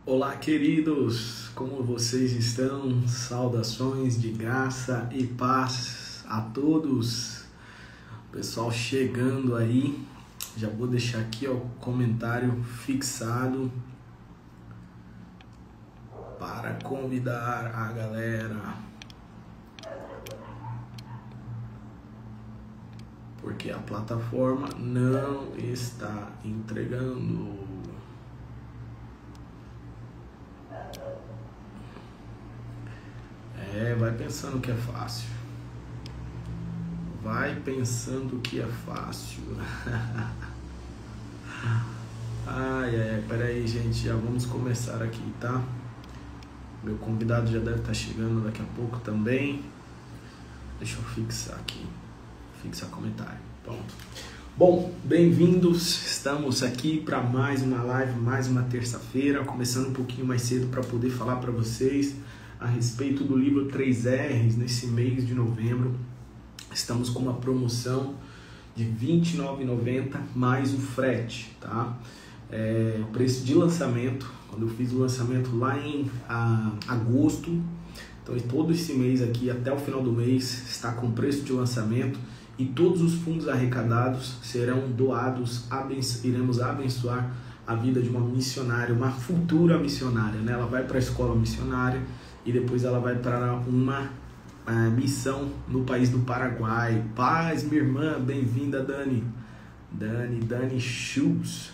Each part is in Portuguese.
Olá, queridos, como vocês estão? Saudações de graça e paz a todos. Pessoal chegando aí, já vou deixar aqui o comentário fixado para convidar a galera, porque a plataforma não está entregando. Vai pensando que é fácil. Vai pensando que é fácil. Peraí, gente, já vamos começar aqui, tá? Meu convidado já deve estar chegando daqui a pouco também. Deixa eu fixar aqui. Fixar comentário. Pronto. Bom, bem-vindos. Estamos aqui para mais uma live, mais uma terça-feira, começando um pouquinho mais cedo para poder falar para vocês a respeito do livro 3Rs nesse mês de novembro. Estamos com uma promoção de R$ 29,90 mais o frete, tá? O preço de lançamento, quando eu fiz o lançamento lá em agosto, então todo esse mês aqui até o final do mês está com preço de lançamento e todos os fundos arrecadados serão doados, iremos abençoar a vida de uma missionária, uma futura missionária, né? Ela vai para a escola missionária e depois ela vai para uma missão no país do Paraguai. Paz, minha irmã, bem-vinda, Dani. Dani Schultz.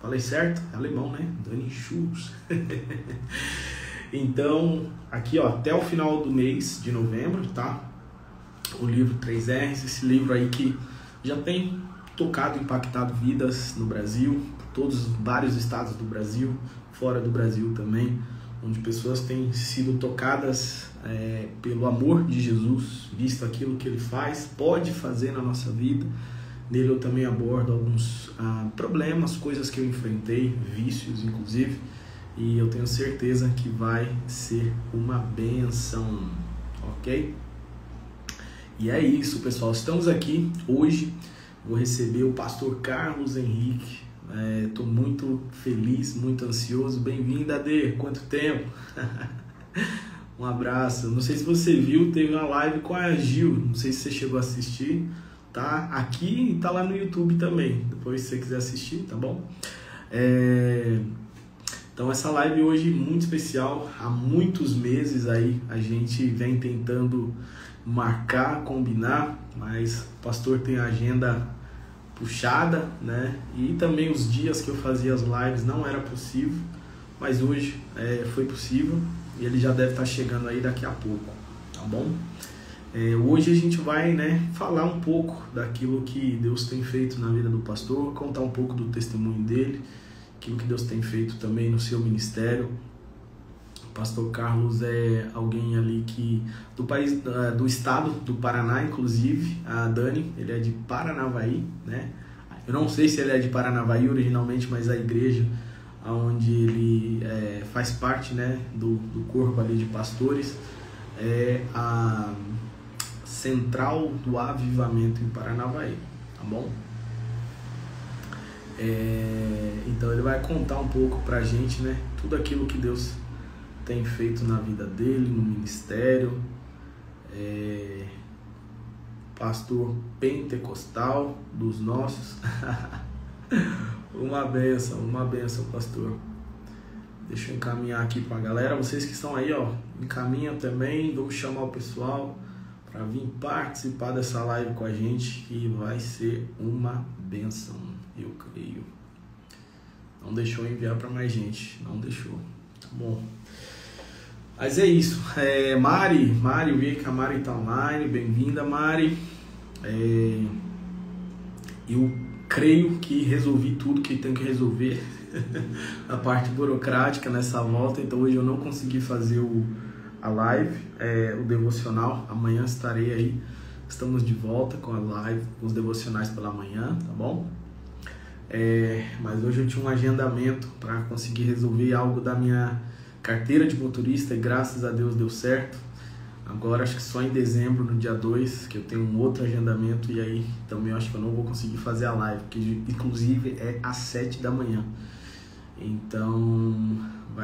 Falei certo? É alemão, né? Dani Schultz. Então, aqui ó, até o final do mês de novembro, tá? O livro 3Rs, esse livro aí que já tem tocado, impactado vidas no Brasil, por vários estados do Brasil, fora do Brasil também, onde pessoas têm sido tocadas pelo amor de Jesus, visto aquilo que ele faz, pode fazer na nossa vida. Nele eu também abordo alguns problemas, coisas que eu enfrentei, vícios inclusive, e eu tenho certeza que vai ser uma bênção, ok? E é isso, pessoal, estamos aqui hoje, vou receber o pastor Carlos Henrique. Estou muito feliz, muito ansioso. Bem-vindo, Ade, quanto tempo? Um abraço. Não sei se você viu, teve uma live com a Gil, não sei se você chegou a assistir, tá? Aqui e tá lá no YouTube também, depois se você quiser assistir, tá bom? Então essa live hoje muito especial, há muitos meses aí a gente vem tentando marcar, combinar, mas o pastor tem a agenda puxada, né? E também os dias que eu fazia as lives não era possível, mas hoje foi possível e ele já deve estar chegando aí daqui a pouco, tá bom? Hoje a gente vai, né, falar um pouco daquilo que Deus tem feito na vida do pastor, contar um pouco do testemunho dele, aquilo que Deus tem feito também no seu ministério. O pastor Carlos é alguém ali que do estado do Paraná, inclusive, a Dani, ele é de Paranavaí, né? Eu não sei se ele é de Paranavaí originalmente, mas a igreja onde ele faz parte, né, do corpo ali de pastores é a Central do Avivamento em Paranavaí, tá bom? Então ele vai contar um pouco pra gente, né, tudo aquilo que Deus tem feito na vida dele, no ministério. Pastor pentecostal dos nossos. Uma benção, pastor. Deixa eu encaminhar aqui pra galera. Vocês que estão aí, ó, encaminham também. Vamos chamar o pessoal para vir participar dessa live com a gente, que vai ser uma benção, eu creio. Não deixou enviar para mais gente, não deixou, tá bom? Mas é isso. Mari, eu vi que a Mari tá online. Bem-vinda, Mari. Eu creio que resolvi tudo que tenho que resolver a parte burocrática nessa volta, então hoje eu não consegui fazer a live, o devocional. Amanhã estarei aí, estamos de volta com a live, os devocionais pela manhã, tá bom? Mas hoje eu tinha um agendamento para conseguir resolver algo da minha carteira de motorista e graças a Deus deu certo. Agora acho que só em dezembro, no dia 2, que eu tenho um outro agendamento, e aí também acho que eu não vou conseguir fazer a live, que inclusive é às 7 da manhã. Então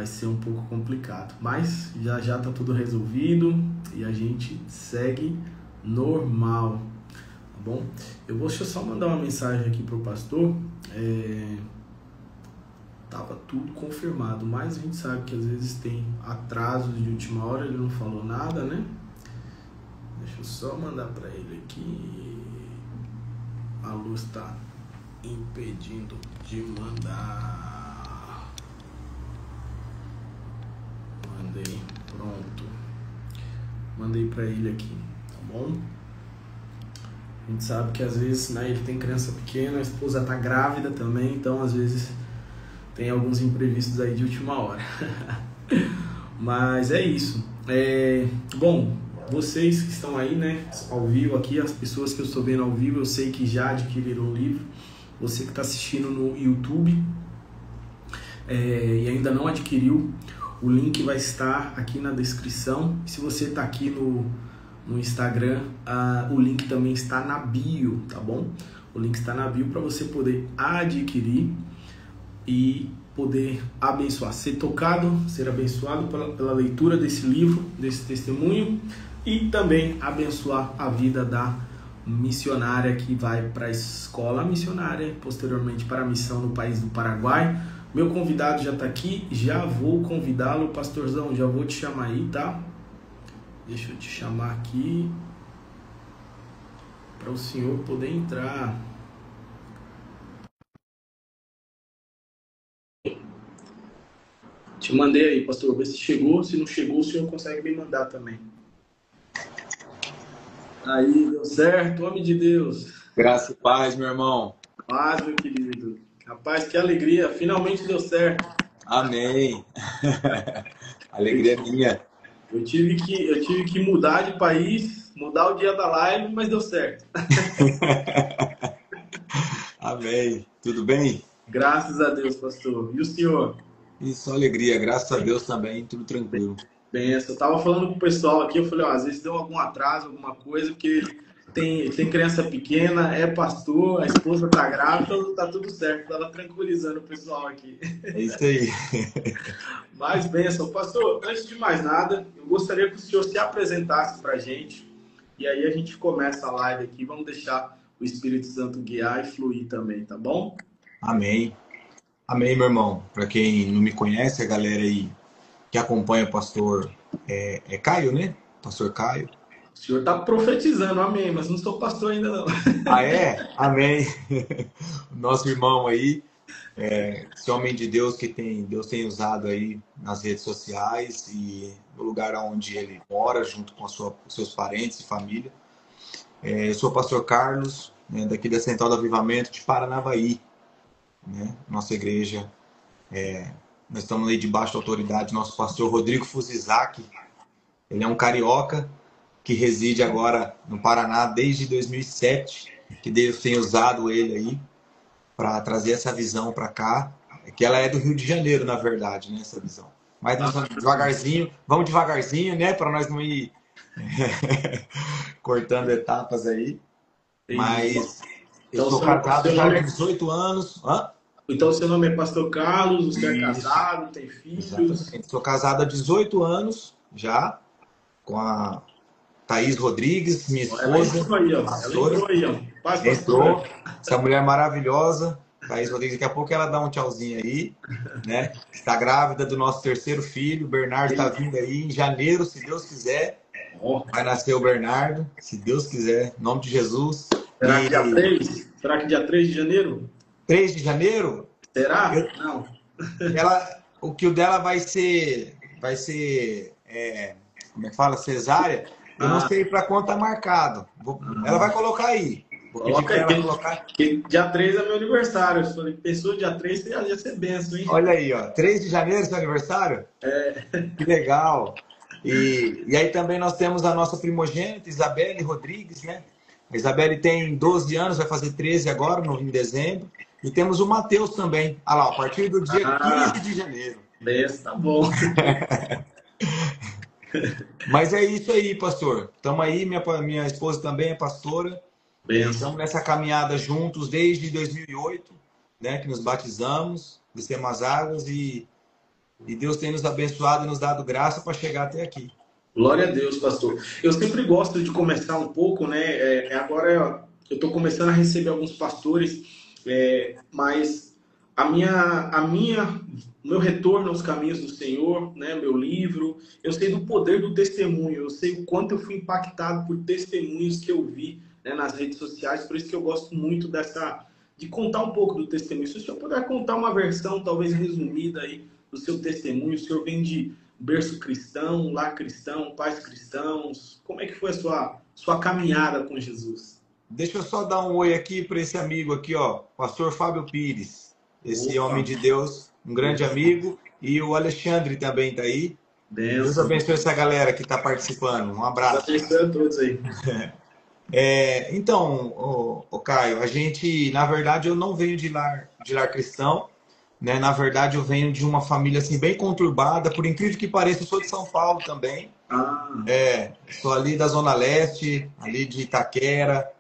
vai ser um pouco complicado. Mas já já tá tudo resolvido e a gente segue normal, tá bom? Deixa eu só mandar uma mensagem aqui pro pastor. Tava tudo confirmado, mas a gente sabe que às vezes tem atrasos de última hora, ele não falou nada, né? Deixa eu só mandar para ele aqui. A luz tá impedindo de mandar. Mandei, pronto. Mandei para ele aqui, tá bom? A gente sabe que às vezes, né, ele tem criança pequena, a esposa tá grávida também, então às vezes tem alguns imprevistos aí de última hora. Mas é isso. Bom, vocês que estão aí, né, ao vivo aqui, as pessoas que eu estou vendo ao vivo, eu sei que já adquiriram o livro. Você que está assistindo no YouTube e ainda não adquiriu, o link vai estar aqui na descrição. Se você está aqui no Instagram, o link também está na bio, tá bom? O link está na bio para você poder adquirir e poder abençoar, ser tocado, ser abençoado pela leitura desse livro, desse testemunho, e também abençoar a vida da missionária que vai para a escola missionária e posteriormente para a missão no país do Paraguai. Meu convidado já está aqui, já vou convidá-lo, pastorzão, já vou te chamar aí, tá? Deixa eu te chamar aqui para o senhor poder entrar. Te mandei aí, pastor, ver se chegou. Se não chegou, o senhor consegue me mandar também. Aí, deu certo, homem de Deus. Graça e paz, meu irmão. Paz, meu querido. Rapaz, que alegria, finalmente deu certo. Amém. Alegria minha. Eu tive que mudar de país, mudar o dia da live, mas deu certo. Amém. Tudo bem? Graças a Deus, pastor. E o senhor? Isso, alegria. Graças a Deus também, tudo tranquilo. Benção. Eu tava falando com o pessoal aqui, eu falei, às vezes deu algum atraso, alguma coisa, porque tem criança pequena, é pastor, a esposa tá grávida, tá tudo certo. Tava tranquilizando o pessoal aqui. É isso aí. Mas, benção. Pastor, antes de mais nada, eu gostaria que o senhor se apresentasse pra gente, e aí a gente começa a live aqui, vamos deixar o Espírito Santo guiar e fluir também, tá bom? Amém. Amém, meu irmão. Para quem não me conhece, a galera aí que acompanha o pastor é Caio, né? Pastor Caio. O senhor está profetizando, amém, mas não sou pastor ainda não. Ah, é? Amém. Nosso irmão aí, esse homem de Deus que Deus tem usado aí nas redes sociais e no lugar onde ele mora, junto com seus parentes e família. Eu sou o pastor Carlos, né, daqui da Central do Avivamento de Paranavaí, né? Nossa igreja, nós estamos aí debaixo da autoridade do nosso pastor Rodrigo Fuzizaki. Ele é um carioca que reside agora no Paraná desde 2007, que Deus tem usado ele aí para trazer essa visão para cá, que ela é do Rio de Janeiro, na verdade, né, essa visão. Mas nós vamos devagarzinho, né, para nós não ir cortando etapas aí. Mas eu sou casado já há 18 anos. Então, seu nome é Pastor Carlos, você é casado, tem filhos? Exatamente. Sou casado há 18 anos já, com a Thaís Rodrigues, minha esposa. Ela entrou aí, ó. Pastora. Ela entrou aí, ó. Entrou. Essa mulher maravilhosa. Thaís Rodrigues, daqui a pouco ela dá um tchauzinho aí, né? Está grávida do nosso terceiro filho. O Bernardo está vindo aí em janeiro, se Deus quiser. Vai nascer o Bernardo, se Deus quiser, em nome de Jesus. Será que dia 3? Será que dia 3 de janeiro? 3 de janeiro? Será? Não. O que o dela vai ser, como é que fala? Cesárea. Eu não sei para quanto tá marcado. Ela vai colocar aí. Coloca aí, que dia 3 é meu aniversário. Eu falei, pessoa dia 3 ia ser benção, hein? Olha aí, ó. 3 de janeiro é seu aniversário? Que legal. E aí também nós temos a nossa primogênita, Isabelle Rodrigues, né? A Isabelle tem 12 anos, vai fazer 13 agora, em dezembro. E temos o Matheus também. Olha lá, a partir do dia 15 de janeiro. Beleza, tá bom. Mas é isso aí, pastor. Estamos aí, minha esposa também é pastora. Estamos nessa caminhada juntos desde 2008, né, que nos batizamos, descemos as águas e e Deus tem nos abençoado e nos dado graça para chegar até aqui. Glória a Deus, pastor. Eu sempre gosto de começar um pouco, né? Agora eu estou começando a receber alguns pastores, mas o meu retorno aos caminhos do Senhor, né? Meu livro, eu sei do poder do testemunho, eu sei o quanto eu fui impactado por testemunhos que eu vi, né, nas redes sociais, por isso que eu gosto muito de contar um pouco do testemunho. Se o senhor puder contar uma versão, talvez resumida aí, do seu testemunho, o senhor vem de berço cristão, lar cristão, pais cristãos. Como é que foi a sua caminhada com Jesus? Deixa eu só dar um oi aqui para esse amigo aqui, ó, pastor Fábio Pires. Esse Opa, homem de Deus, um grande amigo. E o Alexandre também está aí. Deus benção. abençoe essa galera que está participando. Um abraço. Deus abençoe a todos aí. Então, Caio, a gente, na verdade, eu não venho de lar cristão, né? Na verdade, eu venho de uma família assim bem conturbada. Por incrível que pareça, eu sou de São Paulo também. Ah, Sou ali da Zona Leste, ali de Itaquera,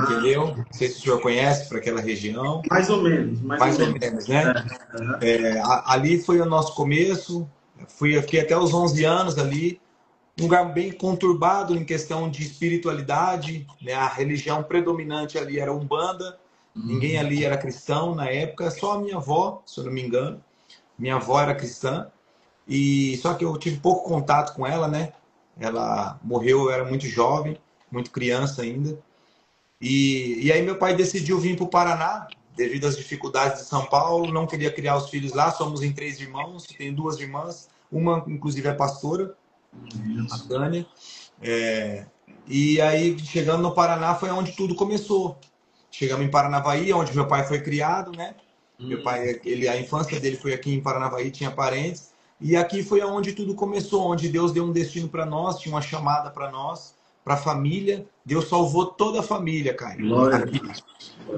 entendeu? Não sei se o senhor conhece para aquela região. mais ou menos. Mais ou menos, né? Ali foi o nosso começo. Fiquei até os 11 anos ali. Um lugar bem conturbado em questão de espiritualidade, né? A religião predominante ali era Umbanda, ninguém ali era cristão na época, só a minha avó, se eu não me engano. Minha avó era cristã, e só que eu tive pouco contato com ela, né? Ela morreu, eu era muito jovem, muito criança ainda. E aí meu pai decidiu vir para o Paraná, devido às dificuldades de São Paulo, não queria criar os filhos lá, somos em 3 irmãos, tenho 2 irmãs, uma inclusive é pastora, a Tânia. E aí, chegando no Paraná, foi onde tudo começou. Chegamos em Paranavaí, onde meu pai foi criado, né? Meu pai, a infância dele foi aqui em Paranavaí, tinha parentes. E aqui foi onde tudo começou, onde Deus deu um destino para nós, tinha uma chamada para nós, para a família. Deus salvou toda a família, Caio. Aqui.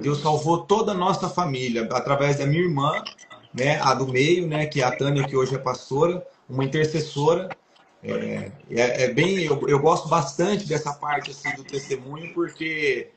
Deus salvou toda a nossa família, através da minha irmã, né? A do meio, né? Que é a Tânia, que hoje é pastora, uma intercessora. Eu gosto bastante dessa parte assim, do testemunho, porque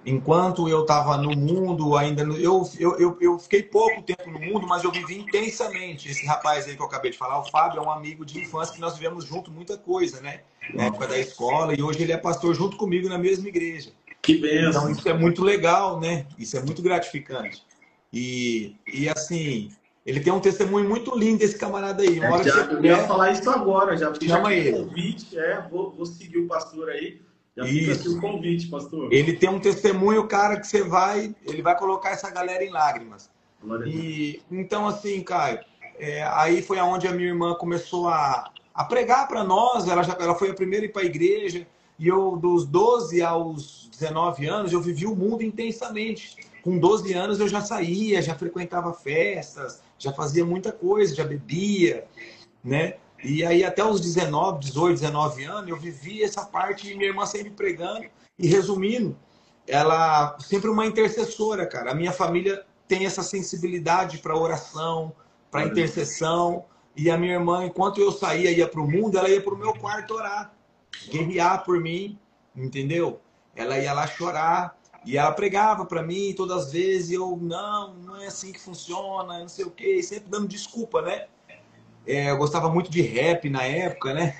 enquanto eu estava no mundo, eu fiquei pouco tempo no mundo, mas eu vivi intensamente. Esse rapaz aí que eu acabei de falar, o Fábio, é um amigo de infância que nós vivemos junto muita coisa, né? Na época da escola, e hoje ele é pastor junto comigo na mesma igreja. Que benção. Então isso é muito legal, né? Isso é muito gratificante. E assim, ele tem um testemunho muito lindo, esse camarada aí. Uma hora que eu ia falar isso agora, já chama ele. Convite, vou seguir o pastor aí. Já fica aqui o convite, pastor. Ele tem um testemunho, cara, que ele vai colocar essa galera em lágrimas. Então, assim, Caio, aí foi aonde a minha irmã começou a pregar para nós. Ela foi a primeira a ir para a igreja. E eu, dos 12 aos 19 anos, eu vivi o mundo intensamente. Com 12 anos eu já saía, já frequentava festas, já fazia muita coisa, já bebia, né? E aí até os 18, 19 anos, eu vivi essa parte, e minha irmã sempre pregando. E resumindo, ela sempre uma intercessora, cara. A minha família tem essa sensibilidade para oração, para intercessão. E a minha irmã, enquanto eu saía, ia para o mundo, ela ia para o meu quarto orar, guerrear por mim, entendeu? Ela ia lá chorar. E ela pregava para mim todas as vezes, e eu, não é assim que funciona, não sei o quê, sempre dando desculpa, né? Eu gostava muito de rap na época, né?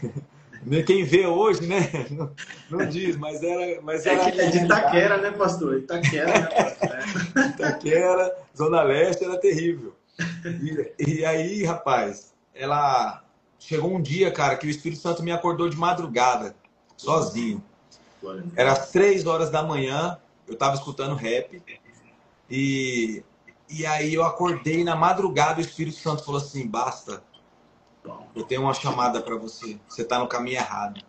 Quem vê hoje, né? Não diz, mas era de Itaquera, né, pastor? Itaquera, né, pastor? Itaquera, Zona Leste, era terrível. E aí, rapaz, ela chegou um dia, cara, que o Espírito Santo me acordou de madrugada, sozinho. Era às 3 horas da manhã, eu tava escutando rap, e aí eu acordei na madrugada, o Espírito Santo falou assim, basta. Eu tenho uma chamada para você. Você tá no caminho errado.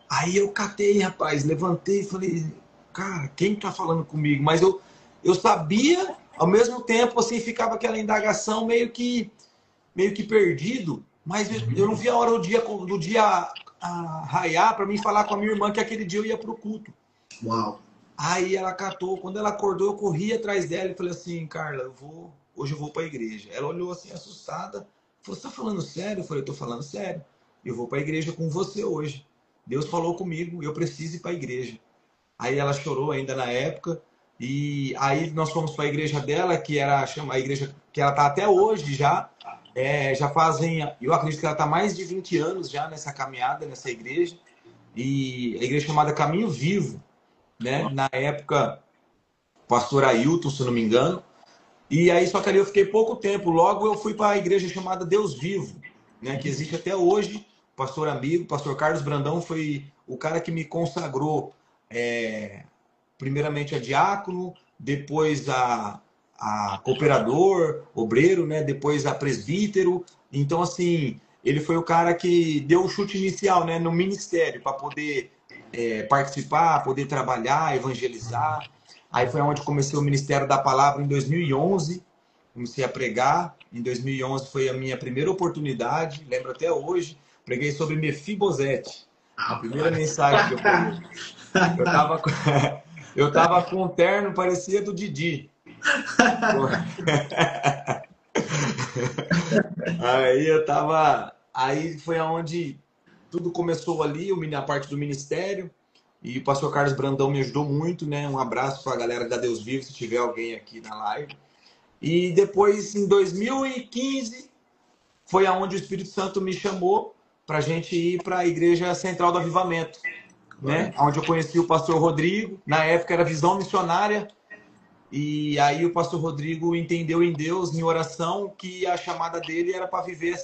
Aí eu catei, rapaz. Levantei e falei, cara, quem tá falando comigo? Mas eu sabia, ao mesmo tempo, assim, ficava aquela indagação meio que perdido. Mas eu não via a hora do dia raiar para mim falar com a minha irmã que aquele dia eu ia pro culto. Uau. Aí ela catou. Quando ela acordou, eu corri atrás dela e falei assim, Carla, hoje eu vou pra igreja. Ela olhou assim, assustada. Falou, você tá falando sério? Eu falei, eu tô falando sério. Eu vou para a igreja com você hoje. Deus falou comigo, eu preciso ir para a igreja. Aí ela chorou ainda na época. E aí nós fomos para a igreja dela, que era a igreja que ela tá até hoje já. Já fazem, eu acredito que ela está mais de 20 anos já nessa caminhada, nessa igreja. E a igreja chamada Caminho Vivo, né? Na época, pastor Ailton, se não me engano. E aí, só que ali eu fiquei pouco tempo. Logo eu fui para a igreja chamada Deus Vivo, né? Que existe até hoje. Pastor amigo, pastor Carlos Brandão foi o cara que me consagrou, primeiramente a diácono, depois a cooperador, obreiro, né? Depois a presbítero. Então, assim, ele foi o cara que deu o chute inicial, né? No ministério, para poder participar, poder trabalhar, evangelizar. Aí foi onde comecei o Ministério da Palavra em 2011. Comecei a pregar. Em 2011 foi a minha primeira oportunidade, lembro até hoje. Preguei sobre Mefibosete. A primeira mensagem que eu preguei. Eu tava com um terno, parecia do Didi. Aí foi aonde tudo começou ali, a parte do ministério. E o pastor Carlos Brandão me ajudou muito, né? Um abraço para a galera da Deus Vivo, se tiver alguém aqui na live. E depois, em 2015, foi aonde o Espírito Santo me chamou para a gente ir para a Igreja Central do Avivamento, né? Onde eu conheci o pastor Rodrigo. Na época era Visão Missionária. E aí o pastor Rodrigo entendeu em Deus, em oração, que a chamada dele era para viver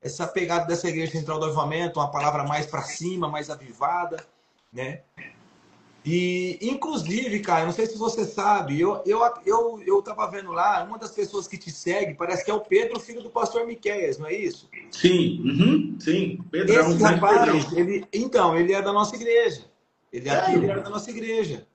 essa pegada dessa Igreja Central do Avivamento, uma palavra mais para cima, mais avivada, né? E, inclusive, cara, não sei se você sabe, eu tava vendo lá, uma das pessoas que te segue, parece que é o Pedro, filho do pastor Miqueias, não é isso? Sim, sim. Pedrão, Esse rapaz, ele é da nossa igreja. Ele é da nossa igreja.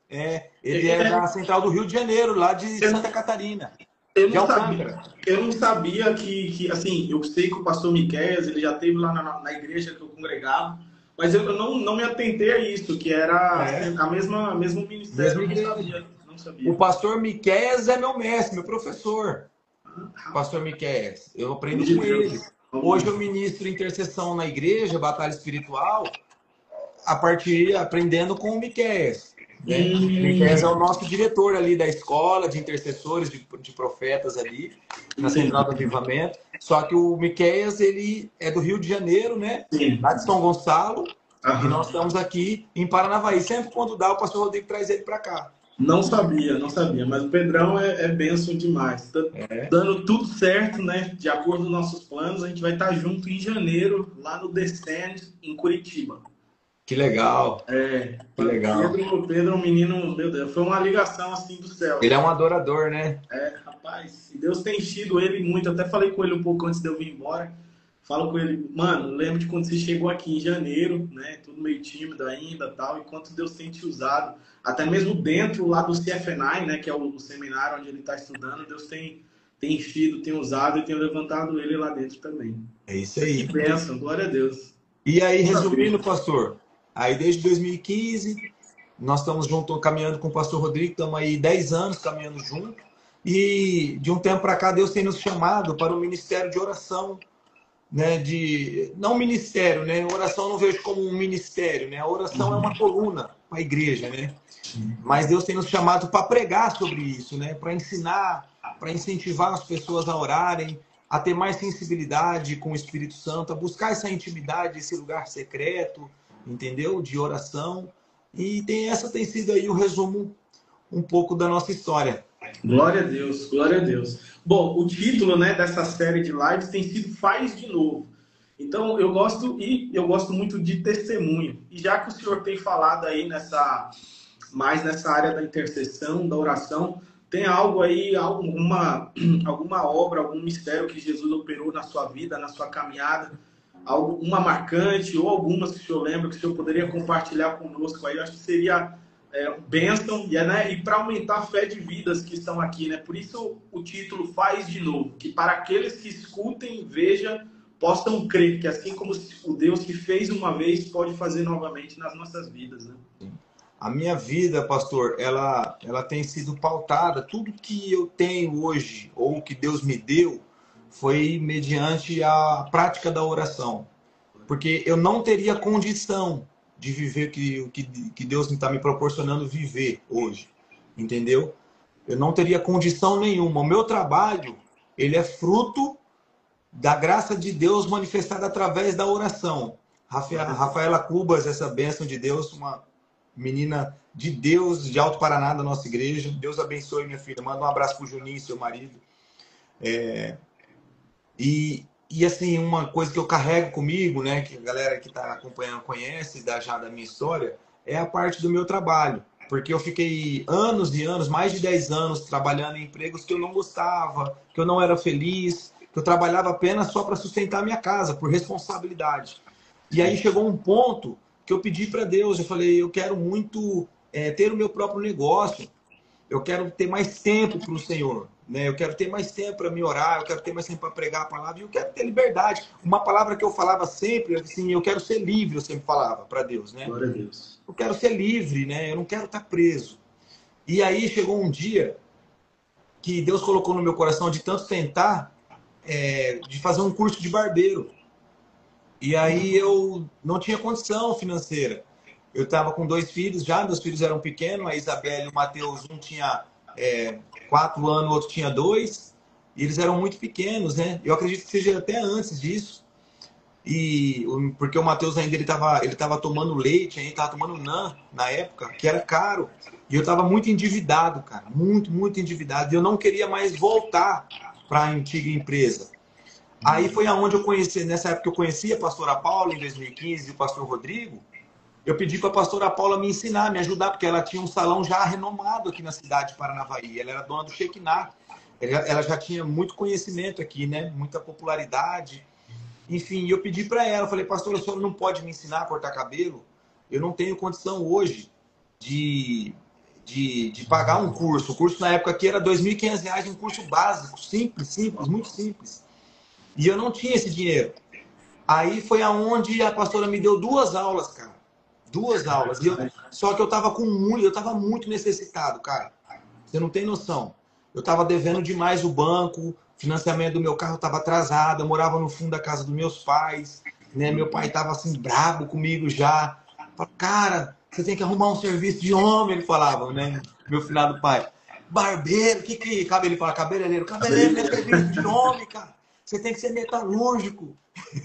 Ele é da Central do Rio de Janeiro, lá de Santa Catarina. Eu não sabia que assim, eu sei que o pastor Miqueias, ele já esteve lá na igreja que eu congregava, mas eu não me atentei a isso, que era a mesmo ministério. Eu não sabia. O pastor Miqueias é meu mestre, meu professor. Pastor Miqueias, eu aprendo com ele. Hoje eu ministro intercessão na igreja, batalha espiritual, aprendendo com o Miqueias. Né? O Miqueias é o nosso diretor ali da escola de intercessores, de profetas ali, na Central do Avivamento. Só que o Miqueias, ele é do Rio de Janeiro, né? Lá de São Gonçalo. E nós estamos aqui em Paranavaí. Sempre quando dá, o pastor Rodrigo traz ele para cá. Não sabia. Mas o Pedrão é bênção demais. Tá dando tudo certo, né? De acordo com nossos planos, a gente vai estar junto em janeiro, lá no Descend, em Curitiba. Que legal. Que legal. Pedro é um menino, meu Deus, foi uma ligação assim do céu. Ele é um adorador, né? Rapaz, e Deus tem enchido ele muito. Até falei com ele um pouco antes de eu vir embora. Falo com ele, mano, lembro de quando você chegou aqui em janeiro, né? Tudo meio tímido ainda, tal, e quanto Deus tem te usado. Até mesmo dentro lá do CFNI, né? Que é o seminário onde ele está estudando, Deus tem enchido, tem usado e tem levantado ele lá dentro também. É isso aí. Que bênção, glória a Deus. E aí, resumindo, pastor, aí desde 2015, nós estamos juntos, caminhando com o pastor Rodrigo, estamos aí 10 anos caminhando junto. E de um tempo para cá, Deus tem nos chamado para o ministério de oração, né? Não ministério, né? Oração eu não vejo como um ministério, né? A oração é uma coluna para a igreja, né? Mas Deus tem nos chamado para pregar sobre isso, né? Para ensinar, para incentivar as pessoas a orarem, a ter mais sensibilidade com o Espírito Santo, a buscar essa intimidade, esse lugar secreto, entendeu? De oração. E essa tem sido aí o resumo um pouco da nossa história. Glória a Deus, glória a Deus. Bom, o título, né, dessa série de lives tem sido Faz de Novo. Então, eu gosto muito de testemunho. E já que o senhor tem falado aí mais nessa área da intercessão, da oração, tem algo aí, alguma obra, algum mistério que Jesus operou na sua vida, na sua caminhada, uma marcante ou algumas que o senhor lembra, que o senhor poderia compartilhar conosco aí? Eu acho que seria bênção, né? E para aumentar a fé de vidas que estão aqui, né? Por isso o título Faz de Novo, que para aqueles que escutem, vejam, possam crer que assim como o Deus que fez uma vez pode fazer novamente nas nossas vidas, né? A minha vida, pastor, ela tem sido pautada, tudo que eu tenho hoje, ou que Deus me deu, foi mediante a prática da oração. Porque eu não teria condição de viver o que Deus está me proporcionando viver hoje, entendeu? Eu não teria condição nenhuma. O meu trabalho, ele é fruto da graça de Deus manifestada através da oração. Rafaela Cubas, essa bênção de Deus, uma menina de Deus, de Alto Paraná, da nossa igreja. Deus abençoe, minha filha. Manda um abraço pro Juninho, seu marido. E assim, uma coisa que eu carrego comigo, né, que a galera que está acompanhando conhece já da minha história, é a parte do meu trabalho. Porque eu fiquei anos e anos, mais de 10 anos, trabalhando em empregos que eu não gostava, que eu não era feliz, que eu trabalhava apenas só para sustentar a minha casa, por responsabilidade. E aí chegou um ponto que eu pedi para Deus, eu falei, eu quero muito ter o meu próprio negócio, eu quero ter mais tempo para o Senhor, né? Eu quero ter mais tempo para me orar, eu quero ter mais tempo para pregar a palavra, e eu quero ter liberdade. Uma palavra que eu falava sempre, assim, eu quero ser livre, eu sempre falava para Deus, né? Glória a Deus. Eu quero ser livre, né? Eu não quero estar preso. E aí chegou um dia que Deus colocou no meu coração de tanto tentar, de fazer um curso de barbeiro. E aí eu não tinha condição financeira. Eu estava com 2 filhos já, meus filhos eram pequenos, a Isabela e o Matheus, um tinha 4 anos, o outro tinha 2, e eles eram muito pequenos, né? Eu acredito que seja até antes disso. Porque o Matheus ainda ele tava tomando leite, ainda estava tomando NAN na época, que era caro. E eu estava muito endividado, cara, muito, muito endividado. E eu não queria mais voltar para a antiga empresa. Aí foi aonde eu conheci, nessa época eu conheci a pastora Paula, em 2015, e o pastor Rodrigo. Eu pedi para a pastora Paula me ensinar, me ajudar, porque ela tinha um salão já renomado aqui na cidade de Paranavaí. Ela era dona do Shekinah. Ela já tinha muito conhecimento aqui, né? Muita popularidade. Enfim, eu pedi para ela, falei, pastora, a senhora não pode me ensinar a cortar cabelo? Eu não tenho condição hoje de pagar um curso. O curso na época aqui era R$ 2.500, um curso básico, simples, muito simples. E eu não tinha esse dinheiro. Aí foi aonde a pastora me deu 2 aulas, cara. 2 aulas. Só que eu tava muito necessitado, cara. Você não tem noção. Eu tava devendo demais o banco, financiamento do meu carro estava atrasado, eu morava no fundo da casa dos meus pais, né? Meu pai tava assim, brabo comigo já. Falei, cara, você tem que arrumar um serviço de homem, ele falava, né? Meu filhado pai. Barbeiro, ele fala, cabeleireiro não é serviço de homem, cara. Você tem que ser metalúrgico.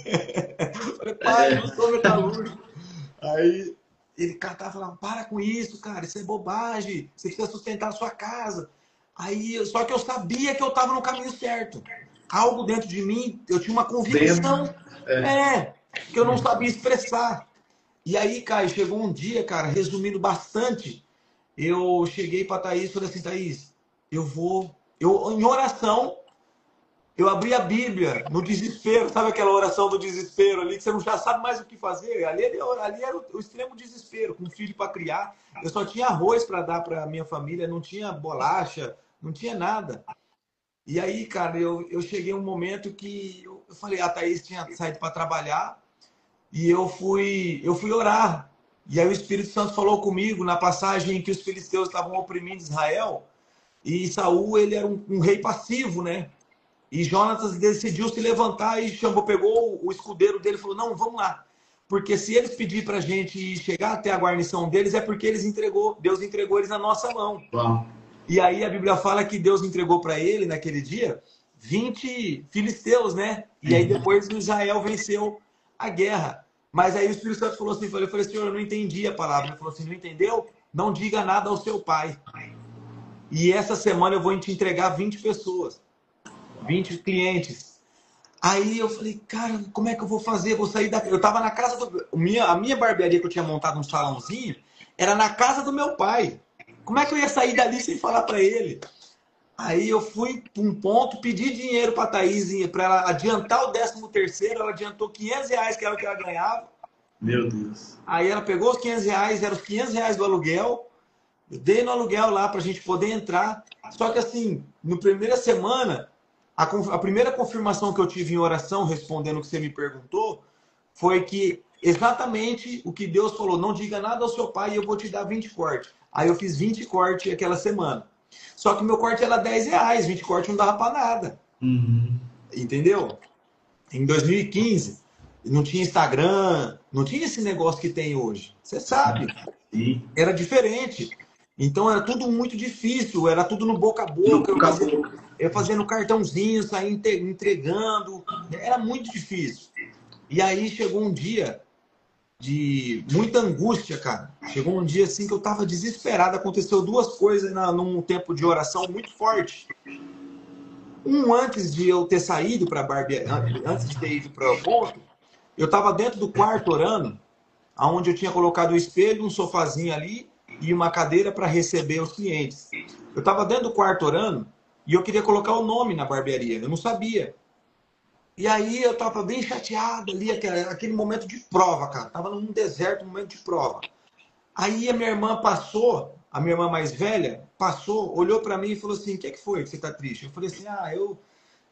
Eu falei, pai, eu não sou metalúrgico. Aí ele catava e falava, para com isso, cara, isso é bobagem, você precisa sustentar a sua casa. Aí, só que eu sabia que eu estava no caminho certo. Algo dentro de mim, eu tinha uma convicção, que eu não sabia expressar. E aí, Caio, chegou um dia, cara, resumindo bastante, eu cheguei para Thaís e falei assim, Thaís, em oração, eu abri a Bíblia no desespero, sabe aquela oração do desespero ali, que você não já sabe mais o que fazer? Ali era o extremo desespero, com um filho para criar. Eu só tinha arroz para dar para minha família, não tinha bolacha, não tinha nada. E aí, cara, eu cheguei a um momento que eu falei, a Thaís tinha saído para trabalhar e eu fui orar. E aí o Espírito Santo falou comigo na passagem em que os filisteus estavam oprimindo Israel e Saul, ele era um rei passivo, né? E Jonatas decidiu se levantar e pegou o escudeiro dele e falou, não, vamos lá. Porque se eles pedirem para a gente chegar até a guarnição deles, é porque Deus entregou eles na nossa mão. Uau. E aí a Bíblia fala que Deus entregou para ele, naquele dia, 20 filisteus, né? E aí depois Israel venceu a guerra. Mas aí o Espírito Santo falou assim, eu falei, Senhor, eu não entendi a palavra. Ele falou assim, não entendeu? Não diga nada ao seu pai. E essa semana eu vou te entregar 20 pessoas. 20 clientes. Aí eu falei, cara, como é que eu vou fazer? Vou sair daqui. Eu tava na casa a minha barbearia que eu tinha montado um salãozinho, era na casa do meu pai. Como é que eu ia sair dali sem falar para ele? Aí eu fui para um ponto, pedi dinheiro para a Thaís, para ela adiantar o 13º, ela adiantou R$ 500, que era o que ela ganhava. Meu Deus. Aí ela pegou os R$ 500, eram os R$ 500 do aluguel, eu dei no aluguel lá para a gente poder entrar. Só que assim, na primeira semana, a primeira confirmação que eu tive em oração, respondendo o que você me perguntou, foi que exatamente o que Deus falou, não diga nada ao seu pai e eu vou te dar 20 cortes. Aí eu fiz 20 cortes aquela semana. Só que meu corte era R$ 10, 20 cortes não dava para nada. Uhum. Entendeu? Em 2015, não tinha Instagram, não tinha esse negócio que tem hoje. Você sabe. Sim. Era diferente. Então era tudo muito difícil, era tudo no boca a boca. eu fazendo cartãozinho, saí entregando. Era muito difícil. E aí chegou um dia de muita angústia, cara. Chegou um dia assim que eu tava desesperado. Aconteceu duas coisas num tempo de oração muito forte. Um, antes de eu ter saído para barbearia, antes de ter ido para o ponto, eu tava dentro do quarto orando, aonde eu tinha colocado o espelho, um sofazinho ali e uma cadeira para receber os clientes. Eu tava dentro do quarto orando e eu queria colocar o nome na barbearia. Eu não sabia. E aí eu tava bem chateado ali, aquele momento de prova, cara. Tava num deserto, um momento de prova. Aí a minha irmã passou, a minha irmã mais velha, passou, olhou para mim e falou assim, o que foi que você tá triste? Eu falei assim,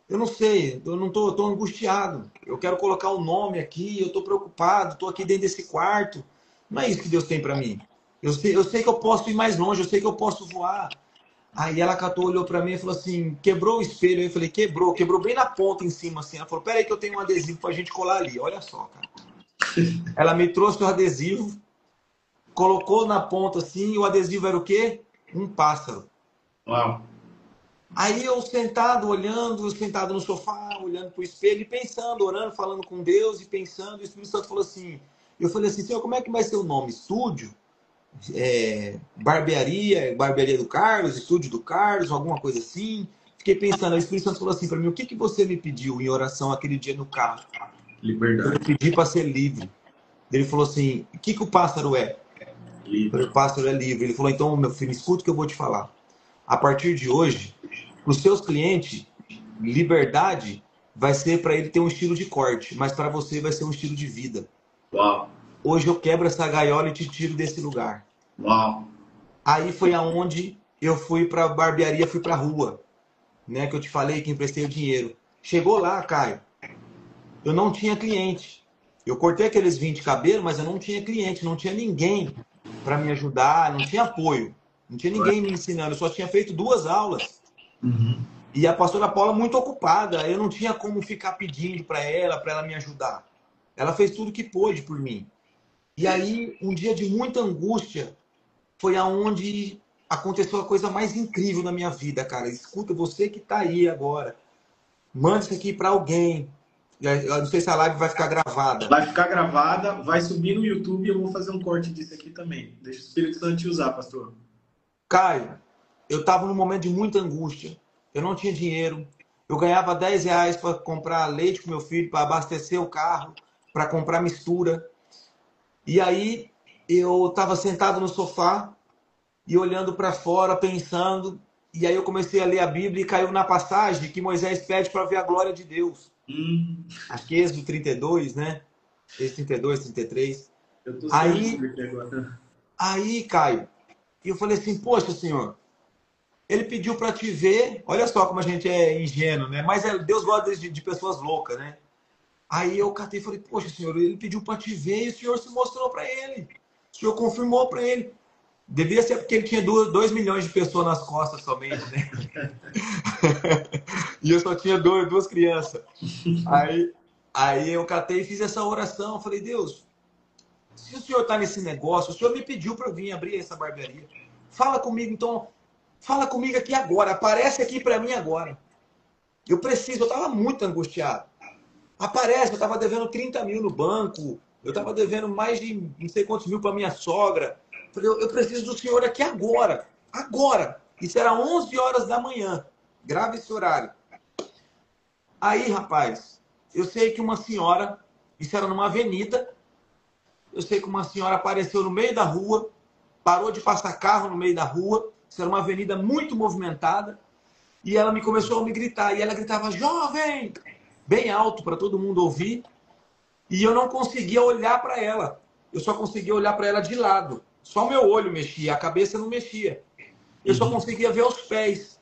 eu não sei, eu não tô angustiado. Eu quero colocar o nome aqui, eu tô preocupado, tô aqui dentro desse quarto. Não é isso que Deus tem para mim. Eu sei que eu posso ir mais longe, eu sei que eu posso voar. Aí ela catou, olhou pra mim e falou assim, quebrou o espelho. Aí eu falei, quebrou bem na ponta em cima, assim. Ela falou, peraí que eu tenho um adesivo pra gente colar ali. Olha só, cara. Ela me trouxe o adesivo, colocou na ponta assim, e o adesivo era o quê? Um pássaro. Uau. Aí eu sentado, olhando, sentado no sofá, olhando pro espelho e pensando, orando, falando com Deus e pensando. E o Espírito Santo falou assim, eu falei assim, Senhor, como é que vai ser o nome? Estúdio? Barbearia do Carlos, estúdio do Carlos, alguma coisa assim. Fiquei pensando, o Espírito Santo falou assim para mim, o que você me pediu em oração aquele dia no carro? Liberdade. Eu pedi para ser livre. Ele falou assim, o que o pássaro é? Livre. O pássaro é livre. Ele falou, então, meu filho, escuta o que eu vou te falar. A partir de hoje, para os seus clientes, liberdade vai ser para ele ter um estilo de corte, mas para você vai ser um estilo de vida. Uau. Hoje eu quebro essa gaiola e te tiro desse lugar. Uau. Aí foi aonde eu fui para barbearia, fui para rua, né? Que eu te falei que emprestei o dinheiro. Chegou lá, Caio, eu não tinha cliente. Eu cortei aqueles 20 cabelos, mas eu não tinha cliente, não tinha ninguém para me ajudar, não tinha apoio, não tinha ninguém me ensinando. Eu só tinha feito 2 aulas. Uhum. E a pastora Paula muito ocupada, eu não tinha como ficar pedindo para ela me ajudar. Ela fez tudo que pôde por mim. E aí, um dia de muita angústia, foi aonde aconteceu a coisa mais incrível na minha vida, cara. Escuta, você que tá aí agora, manda isso aqui para alguém. Eu não sei se a live vai ficar gravada. Vai ficar gravada, vai subir no YouTube e eu vou fazer um corte disso aqui também. Deixa o Espírito Santo te usar, pastor. Caio, eu tava num momento de muita angústia. Eu não tinha dinheiro. Eu ganhava R$10 para comprar leite pro meu filho, para abastecer o carro, para comprar mistura. E aí eu estava sentado no sofá e olhando para fora, pensando. E aí eu comecei a ler a Bíblia e caiu na passagem que Moisés pede para ver a glória de Deus. Acho que Êxodo 32, né? Êxodo 32, 33. Eu tô Aí, aqui agora. aí, Caio, e eu falei assim, poxa, Senhor, ele pediu para te ver. Olha só como a gente é ingênuo, né? Mas Deus gosta de pessoas loucas, né? Aí eu catei e falei, poxa, Senhor, ele pediu para te ver e o Senhor se mostrou para ele. O Senhor confirmou para ele. Devia ser porque ele tinha 2 milhões de pessoas nas costas somente, né? E eu só tinha 2 crianças. Aí eu catei e fiz essa oração. Eu falei, Deus, se o Senhor está nesse negócio, o Senhor me pediu para vir abrir essa barbearia. Fala comigo, então. Fala comigo aqui agora. Aparece aqui para mim agora. Eu preciso. Eu estava muito angustiado. Aparece, eu estava devendo 30 mil no banco. Eu estava devendo mais de não sei quantos mil para minha sogra. Falei, eu preciso do Senhor aqui agora. Agora. Isso era 11 horas da manhã. Grave esse horário. Aí, rapaz, eu sei que uma senhora, isso era numa avenida, eu sei que uma senhora apareceu no meio da rua, parou de passar carro no meio da rua, isso era uma avenida muito movimentada, e ela começou a me gritar, e ela gritava, jovem, bem alto para todo mundo ouvir, e eu não conseguia olhar para ela, eu só conseguia olhar para ela de lado, só meu olho mexia, a cabeça não mexia, eu só conseguia ver os pés.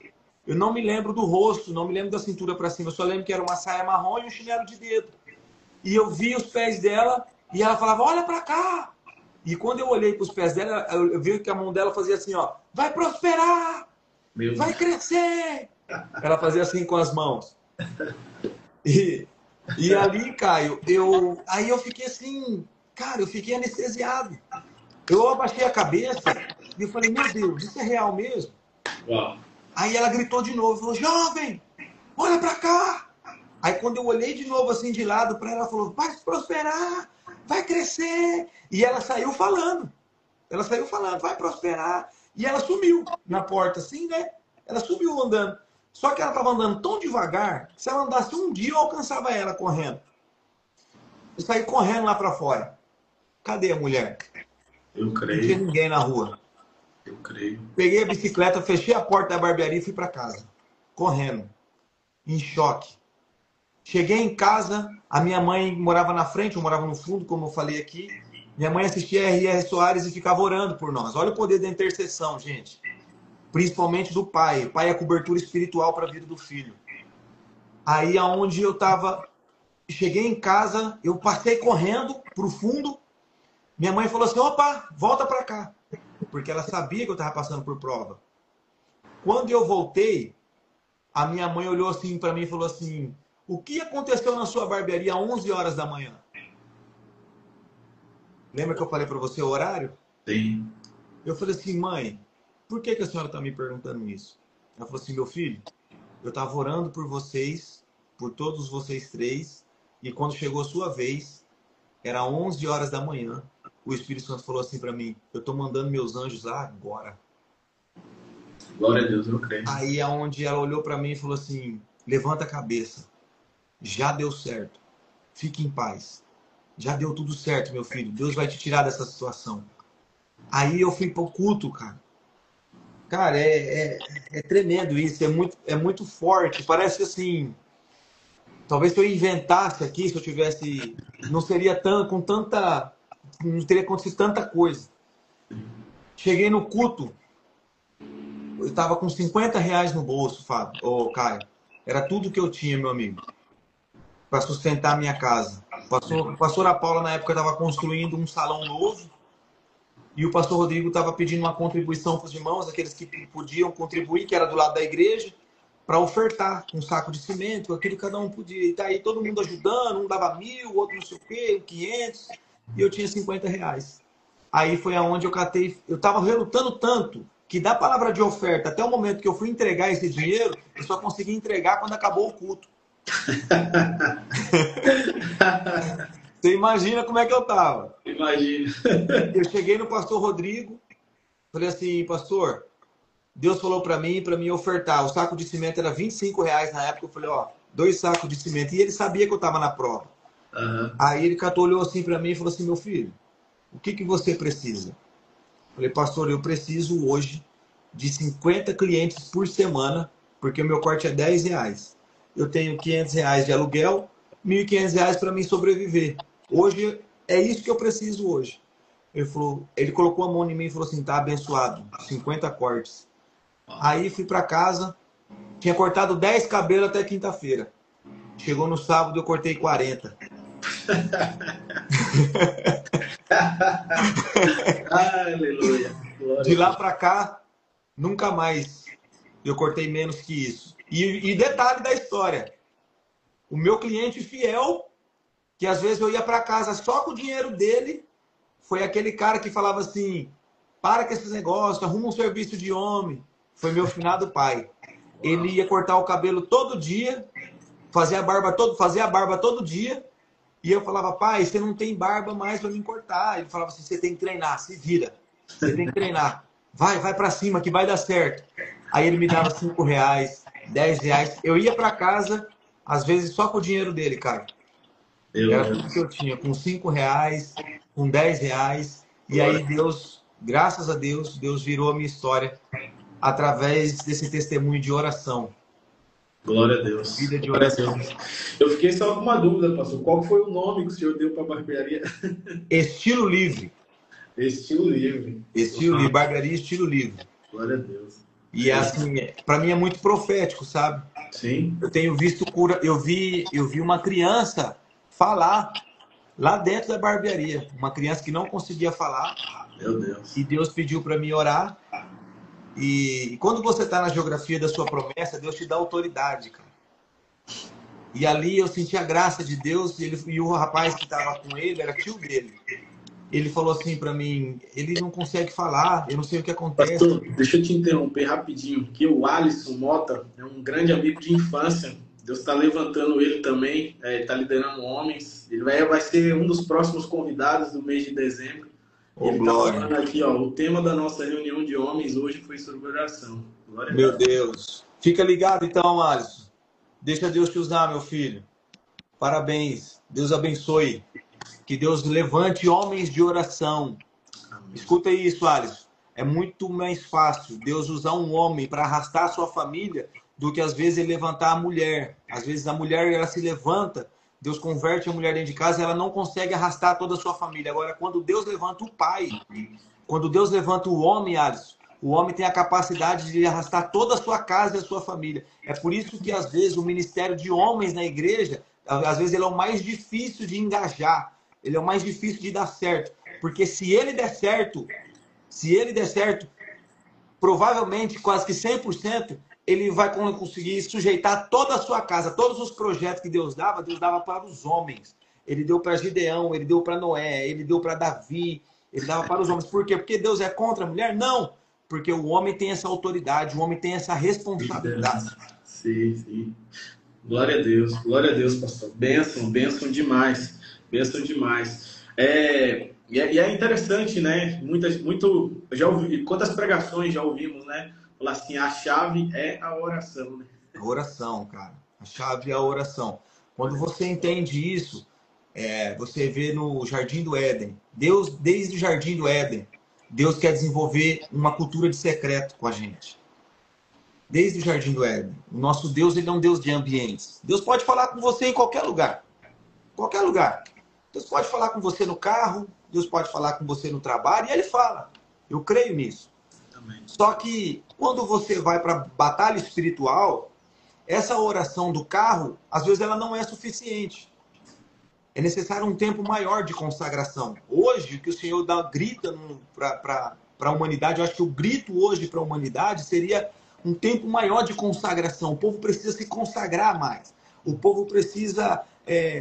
Eu não me lembro do rosto, não me lembro da cintura para cima. Eu só lembro que era uma saia marrom e um chinelo de dedo. E eu vi os pés dela e ela falava, olha para cá. E quando eu olhei para os pés dela, eu vi que a mão dela fazia assim, ó, vai prosperar, vai crescer. Ela fazia assim com as mãos. E ali, Caio, aí eu fiquei assim, cara, eu fiquei anestesiado. Eu abaixei a cabeça e eu falei, meu Deus, isso é real mesmo? Uau. Aí ela gritou de novo, falou, jovem, olha pra cá. Aí quando eu olhei de novo assim de lado para ela, ela falou, vai prosperar, vai crescer. E ela saiu falando. Ela saiu falando, vai prosperar. E ela sumiu na porta, assim, né? Ela sumiu andando. Só que ela estava andando tão devagar, que se ela andasse um dia, eu alcançava ela correndo. Eu saí correndo lá para fora. Cadê a mulher? Eu Não tinha creio. ninguém na rua. Eu creio. Peguei a bicicleta, fechei a porta da barbearia e fui para casa. Correndo. Em choque. Cheguei em casa, a minha mãe morava na frente, eu morava no fundo, como eu falei aqui. Minha mãe assistia R.R. Soares e ficava orando por nós. Olha o poder da intercessão, gente. Principalmente do pai. O pai é a cobertura espiritual para a vida do filho. Aí aonde eu estava, cheguei em casa, eu passei correndo para o fundo. Minha mãe falou assim, opa, volta para cá. Porque ela sabia que eu estava passando por prova. Quando eu voltei, a minha mãe olhou assim para mim e falou assim, o que aconteceu na sua barbearia às 11 horas da manhã? Lembra que eu falei para você o horário? Sim. Eu falei assim, mãe, por que a senhora está me perguntando isso? Ela falou assim, meu filho, eu estava orando por vocês, por todos vocês três, e quando chegou a sua vez, era 11 horas da manhã, o Espírito Santo falou assim para mim, eu estou mandando meus anjos agora. Glória a Deus, eu creio. Aí é onde ela olhou para mim e falou assim, levanta a cabeça, já deu certo, fique em paz. Já deu tudo certo, meu filho. Deus vai te tirar dessa situação. Aí eu fui pro culto, cara. Cara, é tremendo isso. É muito forte. Parece assim... Talvez se eu inventasse aqui, se eu tivesse... Não seria tão, com tanta... Não teria acontecido tanta coisa. Cheguei no culto. Eu tava com 50 reais no bolso, Fábio. Ô, Caio. Era tudo que eu tinha, meu amigo. Para sustentar a minha casa. A pastora Paula, na época, estava construindo um salão novo e o pastor Rodrigo estava pedindo uma contribuição para os irmãos, aqueles que podiam contribuir, que era do lado da igreja, para ofertar um saco de cimento, aquilo que cada um podia. E tá aí todo mundo ajudando, um dava 1.000, outro não sei o quê, 500, e eu tinha 50 reais. Aí foi aonde eu catei, eu estava relutando tanto, que da palavra de oferta até o momento que eu fui entregar esse dinheiro, eu só consegui entregar quando acabou o culto. Você imagina como é que eu tava. Imagina. Eu cheguei no pastor Rodrigo, falei assim, pastor, Deus falou para mim ofertar. O saco de cimento era 25 reais na época. Eu falei, ó, 2 sacos de cimento. E ele sabia que eu tava na prova. Uhum. Aí ele catou, olhou assim para mim e falou assim, meu filho, o que você precisa? Eu falei, pastor, eu preciso hoje de 50 clientes por semana, porque o meu corte é 10 reais. Eu tenho 500 reais de aluguel, 1.500 reais para mim sobreviver. Hoje, é isso que eu preciso hoje. Ele colocou a mão em mim e falou assim, tá abençoado, 50 cortes. Aí fui para casa, tinha cortado 10 cabelos até quinta-feira. Chegou no sábado, eu cortei 40. Aleluia. De lá para cá, nunca mais eu cortei menos que isso. E detalhe da história, o meu cliente fiel, que às vezes eu ia para casa só com o dinheiro dele, foi aquele cara que falava assim, para com esses negócios, arruma um serviço de homem. Foi meu finado pai. Ele ia cortar o cabelo todo dia, fazia a barba todo dia, e eu falava, pai, você não tem barba mais para me cortar. Ele falava assim, você tem que treinar, se vira. Você tem que treinar. Vai para cima que vai dar certo. Aí ele me dava 5 reais, 10 reais. Eu ia para casa, às vezes só com o dinheiro dele, cara. Era tudo que eu tinha, com 5 reais, com 10 reais. E aí Deus, graças a Deus, Deus virou a minha história através desse testemunho de oração. Glória a Deus. Vida de Glória a oração. Deus. Eu fiquei só com uma dúvida, pastor. Qual foi o nome que o senhor deu para a barbearia? Estilo livre. Estilo livre. Estilo livre, barbearia estilo livre. Glória a Deus. E assim, para mim é muito profético, sabe? Sim. Eu tenho visto cura, eu vi uma criança falar lá dentro da barbearia, uma criança que não conseguia falar. Meu Deus. E Deus pediu para mim orar. E quando você está na geografia da sua promessa, Deus te dá autoridade, cara. E ali eu senti a graça de Deus e o rapaz que estava com ele era tio dele. ele falou assim para mim, ele não consegue falar, eu não sei o que acontece. Pastor, deixa eu te interromper rapidinho, que o Alisson Mota é um grande amigo de infância. Deus está levantando ele também, está liderando homens. Ele vai ser um dos próximos convidados do mês de dezembro. Ô, Ele está glória. falando aqui, ó, o tema da nossa reunião de homens hoje foi sobre oração. Glória a Meu Deus. Deus. Fica ligado então, Alisson. Deixa Deus te usar, meu filho. Parabéns. Deus abençoe. Que Deus levante homens de oração. Amém. Escuta isso, Alisson. É muito mais fácil Deus usar um homem para arrastar a sua família do que às vezes ele levantar a mulher. Às vezes a mulher ela se levanta, Deus converte a mulher dentro de casa e ela não consegue arrastar toda a sua família. Agora, quando Deus levanta o pai, quando Deus levanta o homem, Alisson, o homem tem a capacidade de arrastar toda a sua casa e a sua família. É por isso que às vezes o ministério de homens na igreja, às vezes ele é o mais difícil de engajar, ele é o mais difícil de dar certo. Porque se ele der certo, provavelmente quase que 100%, ele vai conseguir sujeitar toda a sua casa, todos os projetos que Deus dava para os homens. Ele deu para Gideão, ele deu para Noé, ele deu para Davi, ele dava para os homens. Por quê? Porque Deus é contra a mulher? Não. Porque o homem tem essa autoridade, o homem tem essa responsabilidade. Sim, sim. Glória a Deus, pastor. Bênção, bênção demais. Bênção demais. E é interessante, né? Já ouvi, quantas pregações já ouvimos, né? Falar assim, a chave é a oração, né? A oração, cara. A chave é a oração. Quando você entende isso, você vê no Jardim do Éden. Deus, desde o Jardim do Éden, Deus quer desenvolver uma cultura de secreto com a gente. Desde o Jardim do Éden. O nosso Deus, ele é um Deus de ambientes. Deus pode falar com você em qualquer lugar. Qualquer lugar. Deus pode falar com você no carro, Deus pode falar com você no trabalho, e ele fala. Eu creio nisso. Amém. Só que quando você vai para a batalha espiritual, essa oração do carro, às vezes ela não é suficiente. É necessário um tempo maior de consagração. Hoje, o que o Senhor grita para a humanidade, eu acho que o grito hoje para a humanidade seria um tempo maior de consagração. O povo precisa se consagrar mais. O povo precisa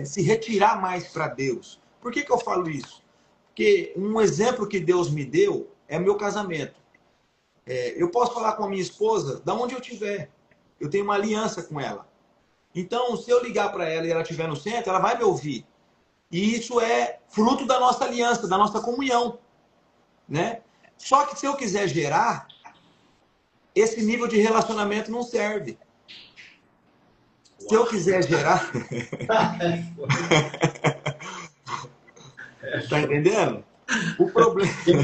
se retirar mais para Deus. Por que eu falo isso? Porque um exemplo que Deus me deu é meu casamento. Eu posso falar com a minha esposa da onde eu estiver. Eu tenho uma aliança com ela. Então, se eu ligar para ela e ela estiver no centro, ela vai me ouvir. E isso é fruto da nossa aliança, da nossa comunhão, né? Só que se eu quiser gerar, esse nível de relacionamento não serve. Se eu quiser gerar... Tá entendendo? O problema... Quem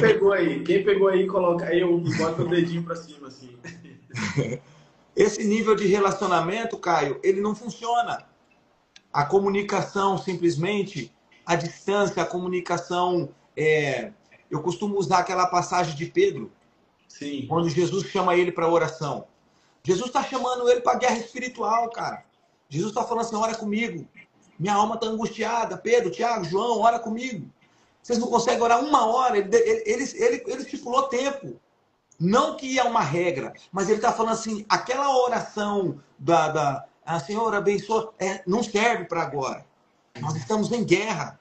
pegou aí, coloca aí, bota o dedinho para cima, assim. Esse nível de relacionamento, Caio, ele não funciona. A comunicação, simplesmente, a distância, a comunicação... Eu costumo usar aquela passagem de Pedro, Sim. Quando Jesus chama ele para oração. Jesus está chamando ele para guerra espiritual, cara. Jesus está falando assim, ora comigo. Minha alma está angustiada. Pedro, Tiago, João, ora comigo. Vocês não conseguem orar 1 hora. Ele estipulou tempo. Não que é uma regra, mas ele está falando assim, aquela oração a Senhor abençoa, não serve para agora. Nós estamos em guerra.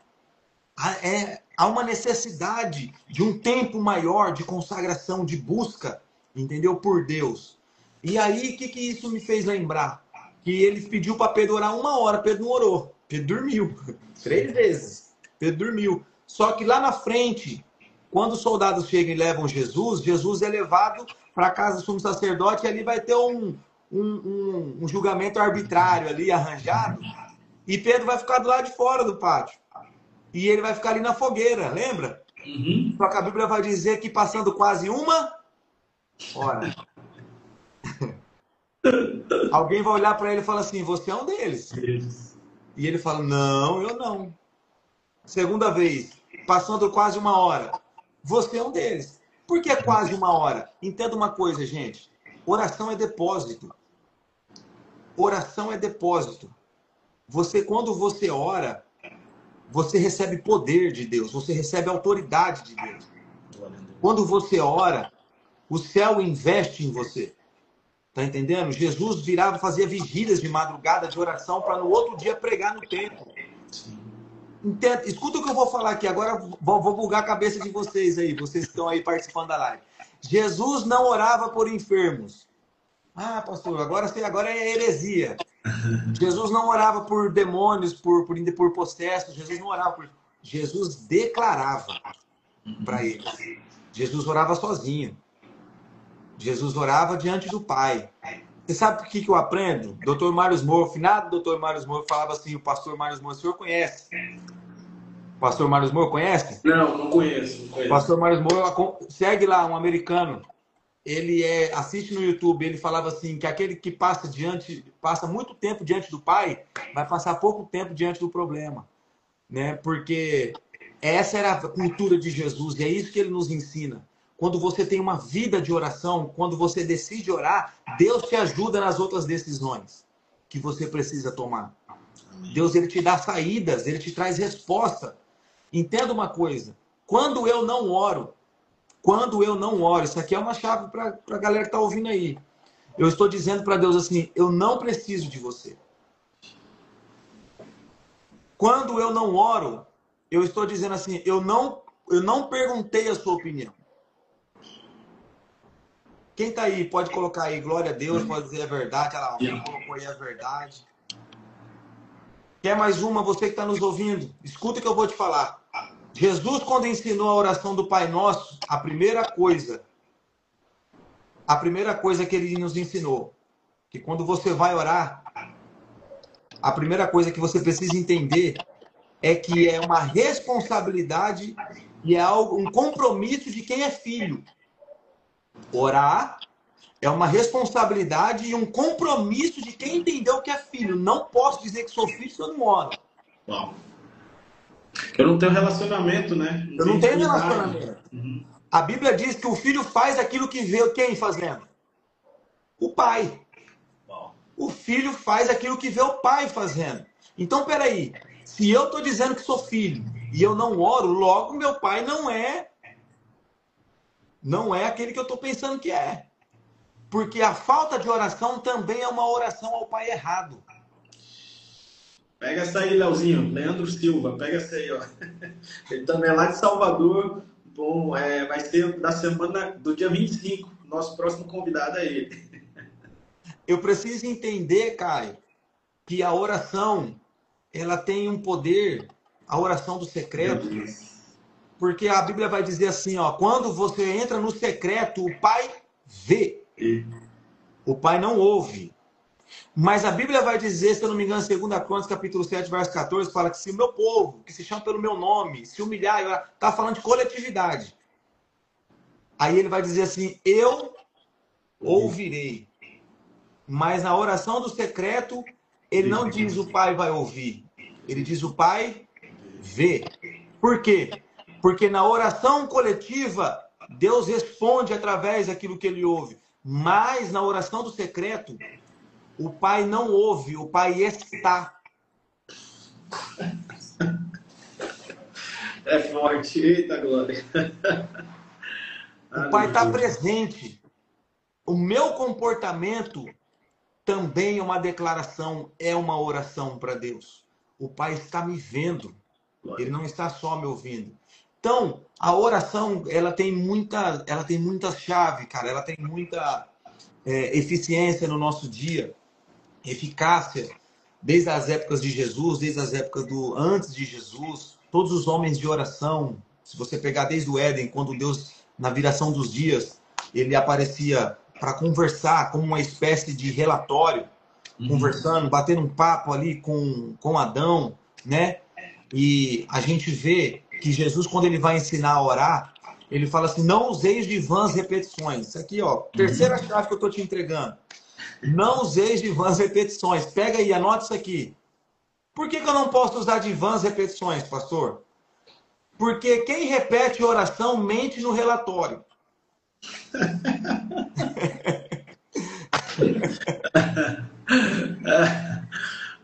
Há uma necessidade de um tempo maior de consagração, de busca, entendeu? Por Deus. E aí, o que isso me fez lembrar? Que ele pediu para Pedro orar 1 hora, Pedro não orou. Pedro dormiu. 3 vezes. Pedro dormiu. Só que lá na frente, quando os soldados chegam e levam Jesus, Jesus é levado para a casa do sumo sacerdote e ali vai ter um julgamento arbitrário ali, arranjado. E Pedro vai ficar do lado de fora do pátio. E ele vai ficar ali na fogueira, lembra? Uhum. Só que a Bíblia vai dizer que passando quase 1 hora, alguém vai olhar para ele e falar assim, você é um deles. Isso. E ele fala, não, eu não. Segunda vez, passando quase 1 hora, você é um deles. Por que quase 1 hora? Entenda uma coisa, gente. Oração é depósito. Oração é depósito. Quando você ora, você recebe poder de Deus, você recebe autoridade de Deus. Quando você ora, o céu investe em você. Tá entendendo? Jesus virava, fazia vigílias de madrugada de oração para no outro dia pregar no templo. Entenda, escuta o que eu vou falar aqui. Agora vou bugar a cabeça de vocês aí, vocês que estão aí participando da live. Jesus não orava por enfermos. Ah, pastor, agora é heresia. Jesus não orava por demônios, por possessos. Jesus não orava por... Jesus declarava para eles. Jesus orava sozinho. Jesus orava diante do Pai. Você sabe por que eu aprendo? Dr. Mário Moro, finado Dr. Mário Moro, falava assim, o pastor Mário Moro, o senhor conhece? O pastor Mário Moro conhece? Não conheço. O pastor Mário Moro, segue lá, um americano. Ele assiste no YouTube, ele falava assim, que aquele que passa muito tempo diante do Pai, vai passar pouco tempo diante do problema. Né? Porque essa era a cultura de Jesus, e é isso que ele nos ensina. Quando você tem uma vida de oração, quando você decide orar, Deus te ajuda nas outras decisões que você precisa tomar. Deus, ele te dá saídas, ele te traz resposta. Entenda uma coisa, quando eu não oro, isso aqui é uma chave para a galera que está ouvindo aí. Eu estou dizendo para Deus assim, eu não preciso de você. Quando eu não oro, eu estou dizendo assim, eu não perguntei a sua opinião. Quem está aí pode colocar aí, glória a Deus, pode dizer a verdade. Olha lá, alguém colocou aí a verdade. Quer mais uma, você que está nos ouvindo? Escuta o que eu vou te falar. Jesus, quando ensinou a oração do Pai Nosso, a primeira coisa que ele nos ensinou, que quando você vai orar, a primeira coisa que você precisa entender é que é uma responsabilidade e é um compromisso de quem é filho. Orar é uma responsabilidade e um compromisso de quem entendeu que é filho. Não posso dizer que sou filho se eu não oro. Bom, eu não tenho relacionamento, né? Eu não tenho relacionamento. Uhum. A Bíblia diz que o filho faz aquilo que vê quem fazendo? O pai. Bom. O filho faz aquilo que vê o pai fazendo. Então, peraí. Se eu estou dizendo que sou filho e eu não oro, logo meu pai não é aquele que eu estou pensando que é. Porque a falta de oração também é uma oração ao pai errado. Pega essa aí, Leozinho. Leandro Silva, pega essa aí, ó. Ele também é lá de Salvador. Bom, vai ser da semana do dia 25. Nosso próximo convidado é ele. Eu preciso entender, Caio, que a oração, ela tem um poder, a oração do secreto, porque a Bíblia vai dizer assim, ó, quando você entra no secreto, o Pai vê, o Pai não ouve. Mas a Bíblia vai dizer, se eu não me engano, 2 Crônicas, capítulo 7, verso 14, fala que se o meu povo, que se chama pelo meu nome, se humilhar, está falando de coletividade. Aí ele vai dizer assim, eu ouvirei. Mas na oração do secreto, ele não diz o Pai vai ouvir. Ele diz o Pai vê. Por quê? Porque na oração coletiva, Deus responde através daquilo que ele ouve. Mas na oração do secreto, o Pai não ouve, o Pai está. É forte, eita glória. O Pai está presente. O meu comportamento também é uma declaração, é uma oração para Deus. O Pai está me vendo. Ele não está só me ouvindo. Então, a oração, ela tem muita chave, cara. Ela tem muita eficiência no nosso dia. Eficácia. Desde as épocas de Jesus, desde as épocas antes de Jesus. Todos os homens de oração. Se você pegar desde o Éden, quando Deus, na viração dos dias, ele aparecia para conversar como uma espécie de relatório, conversando, batendo um papo ali com Adão, né? E a gente vê que Jesus, quando ele vai ensinar a orar, ele fala assim, não useis de vãs repetições. Isso aqui, ó, terceira chave que eu estou te entregando. Não useis de vãs repetições. Pega aí, anota isso aqui. Por que eu não posso usar de vãs repetições, pastor? Porque quem repete oração mente no relatório.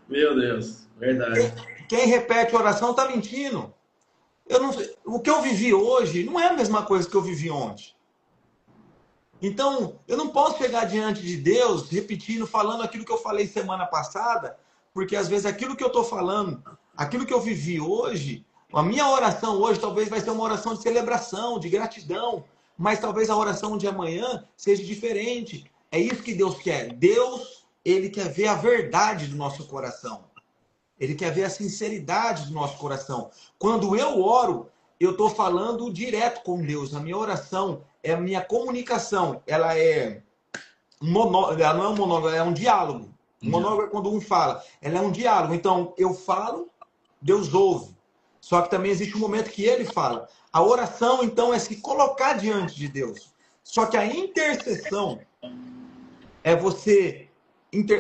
Meu Deus, verdade. Quem repete oração está mentindo. Eu não sei, o que eu vivi hoje não é a mesma coisa que eu vivi ontem. Então, eu não posso chegar diante de Deus repetindo, falando aquilo que eu falei semana passada, porque às vezes aquilo que eu estou falando aquilo que eu vivi hoje, a minha oração hoje talvez vai ser uma oração de celebração, de gratidão, mas talvez a oração de amanhã seja diferente. É isso que Deus quer. Deus, ele quer ver a verdade do nosso coração. Ele quer ver a sinceridade do nosso coração. Quando eu oro, eu estou falando direto com Deus. A minha oração é a minha comunicação. Ela não é um monólogo, ela é um diálogo. Um monólogo é quando um fala. Ela é um diálogo. Então, eu falo, Deus ouve. Só que também existe um momento que ele fala. A oração, então, é se colocar diante de Deus. Só que a intercessão é você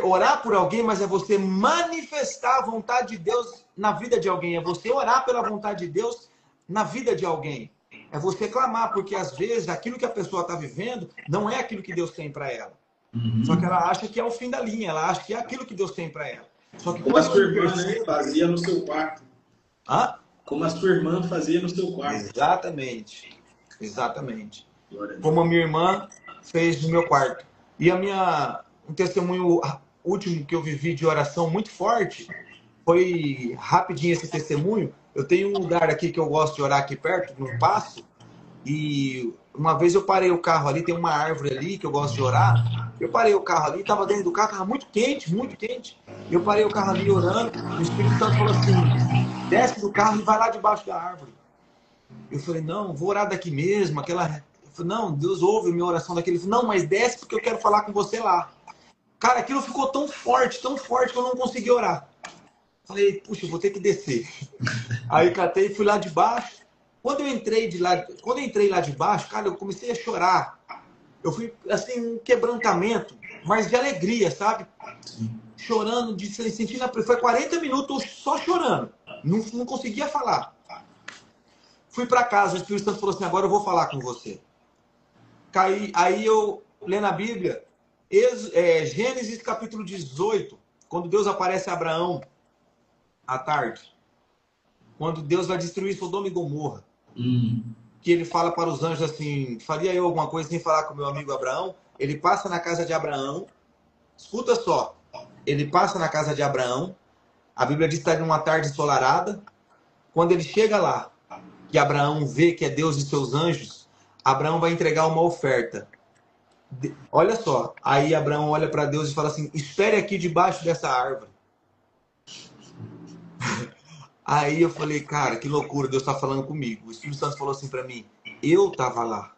orar por alguém, mas é você manifestar a vontade de Deus na vida de alguém. É você orar pela vontade de Deus na vida de alguém. É você clamar, porque às vezes aquilo que a pessoa está vivendo não é aquilo que Deus tem para ela. Só que ela acha que é o fim da linha, ela acha que é aquilo que Deus tem para ela. Só que como a sua irmã, né, fazia no seu quarto. Como a sua irmã fazia no seu quarto. Exatamente. Exatamente. Como a minha irmã fez no meu quarto. E um testemunho último que eu vivi de oração muito forte, foi rapidinho esse testemunho. Eu tenho um lugar aqui que eu gosto de orar aqui perto, no passo, e uma vez eu parei o carro ali, tem uma árvore ali que eu gosto de orar. Eu parei o carro ali, estava dentro do carro, estava muito quente, muito quente. Eu parei o carro ali orando, o Espírito Santo falou assim, desce do carro e vai lá debaixo da árvore. Eu falei, não, vou orar daqui mesmo, Eu falei, não, Deus ouve a minha oração daqui. Ele falou, não, mas desce porque eu quero falar com você lá. Cara, aquilo ficou tão forte que eu não consegui orar. Falei, puxa, eu vou ter que descer. Aí catei e fui lá de baixo. Quando eu entrei lá de baixo, cara, eu comecei a chorar. Eu fui, assim, um quebrantamento, mas de alegria, sabe? Chorando, sentindo foi 40 minutos só chorando. Não conseguia falar. Fui para casa, o Espírito Santo falou assim, agora eu vou falar com você. Aí eu, lendo a Bíblia, Gênesis capítulo 18, quando Deus aparece a Abraão à tarde, quando Deus vai destruir Sodoma e Gomorra, que ele fala para os anjos assim, faria eu alguma coisa sem falar com meu amigo Abraão? Ele passa na casa de Abraão, escuta só, ele passa na casa de Abraão, a Bíblia diz que está numa tarde ensolarada, quando ele chega lá, que Abraão vê que é Deus e seus anjos, Abraão vai entregar uma oferta. Olha só, aí Abraão olha para Deus e fala assim, espere aqui debaixo dessa árvore. Aí eu falei, cara, que loucura, Deus está falando comigo. O Espírito Santo falou assim para mim, eu estava lá,